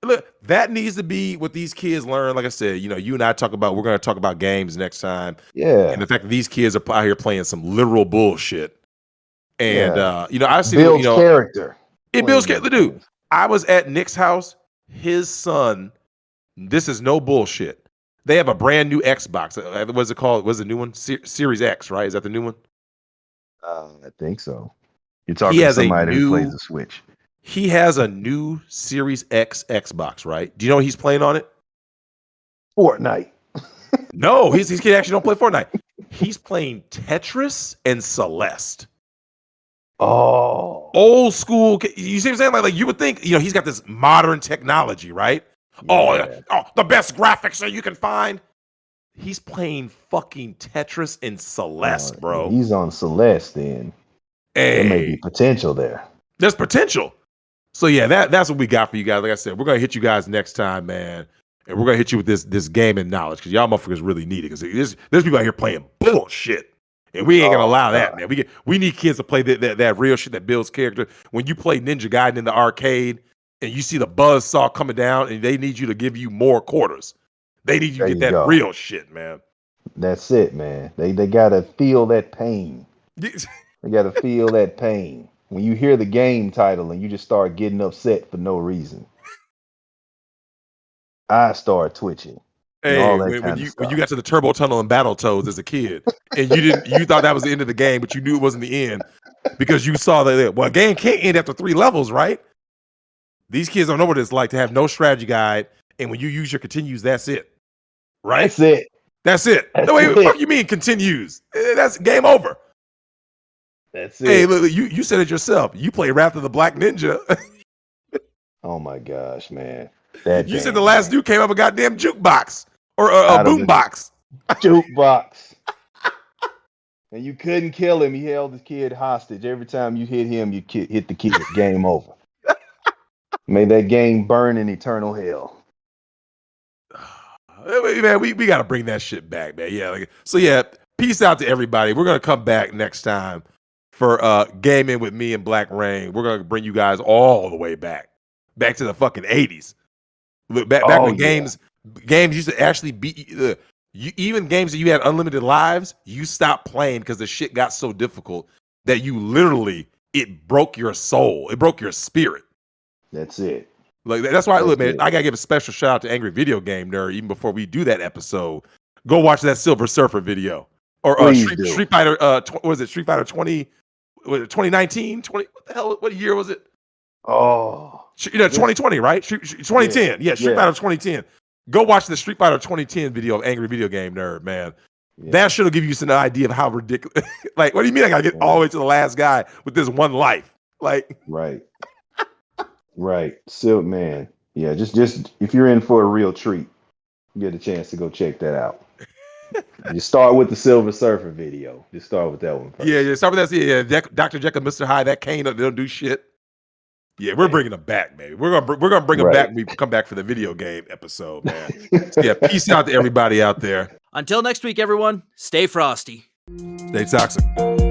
Look, that needs to be what these kids learn. Like I said, you and I we're going to talk about games next time. Yeah. And the fact that these kids are out here playing some literal bullshit. And, I see, builds character. It builds character, dude. I was at Nick's house. His son, this is no bullshit. They have a brand new Xbox. What's it called? What's the new one? Series X, right? Is that the new one? I think so. You're talking to somebody who plays the Switch. He has a new Series X Xbox, right? Do you know what he's playing on it? Fortnite. No, his kid actually don't play Fortnite. He's playing Tetris and Celeste. Oh, old school. You see what I'm saying? Like you would think, he's got this modern technology, right? Yeah. Oh, the best graphics that you can find. He's playing fucking Tetris and Celeste, bro. He's on Celeste then. Hey, there may be potential there. There's potential. So yeah, that's what we got for you guys. Like I said, we're gonna hit you guys next time, man. And we're gonna hit you with this gaming knowledge because y'all motherfuckers really need it. Because there's people out here playing bullshit. And we ain't gonna allow that, man. We need kids to play that real shit that builds character. When you play Ninja Gaiden in the arcade and you see the buzzsaw coming down and they need you to give you more quarters. They need you to get that real shit, man. That's it, man. They gotta feel that pain. They gotta feel that pain. When you hear the game title and you just start getting upset for no reason. I start twitching. Hey, when you got to the turbo tunnel and Battletoads as a kid, and you thought that was the end of the game, but you knew it wasn't the end because you saw that a game can't end after 3 levels, right? These kids don't know what it's like to have no strategy guide, and when you use your continues, that's it, right? That's it. No, wait, what the fuck you mean continues? That's game over. That's it. Hey, look, you said it yourself. You play Wrath of the Black Ninja. Oh my gosh, man. You said the last dude came up a goddamn jukebox or a boombox. Jukebox. And you couldn't kill him. He held the kid hostage. Every time you hit him, you hit the kid. Game over. May that game burn in eternal hell. Man, we got to bring that shit back, man. Yeah. Peace out to everybody. We're going to come back next time for gaming with me and Black Rain. We're going to bring you guys all the way back to the fucking 80s. Look back when games used to actually beat even games that you had unlimited lives, you stopped playing because the shit got so difficult that you literally it broke your soul. It broke your spirit. That's it. Like that's why, look, man, it. I gotta give a special shout out to Angry Video Game Nerd. Even before we do that episode, go watch that Silver Surfer video or Street Fighter. Was it Street Fighter 20? Was it 2019? 20? What the hell? What year was it? Oh, 2020, right? 2010. Yeah, Street Fighter 2010. Go watch the Street Fighter 2010 video of Angry Video Game Nerd, man. Yeah. That should have given you some idea of how ridiculous. Like, what do you mean I gotta get all the way to the last guy with this one life? Like, right. So, man, yeah, just if you're in for a real treat, you get a chance to go check that out. You start with the Silver Surfer video. Just start with that one first. Yeah, start with that. Yeah, Dr. Jekyll, Mr. Hyde, that cane, they don't do shit. Yeah, we're bringing them back, baby. We're gonna bring them back when we come back for the video game episode, man. So yeah, peace out to everybody out there. Until next week, everyone, stay frosty. Stay toxic.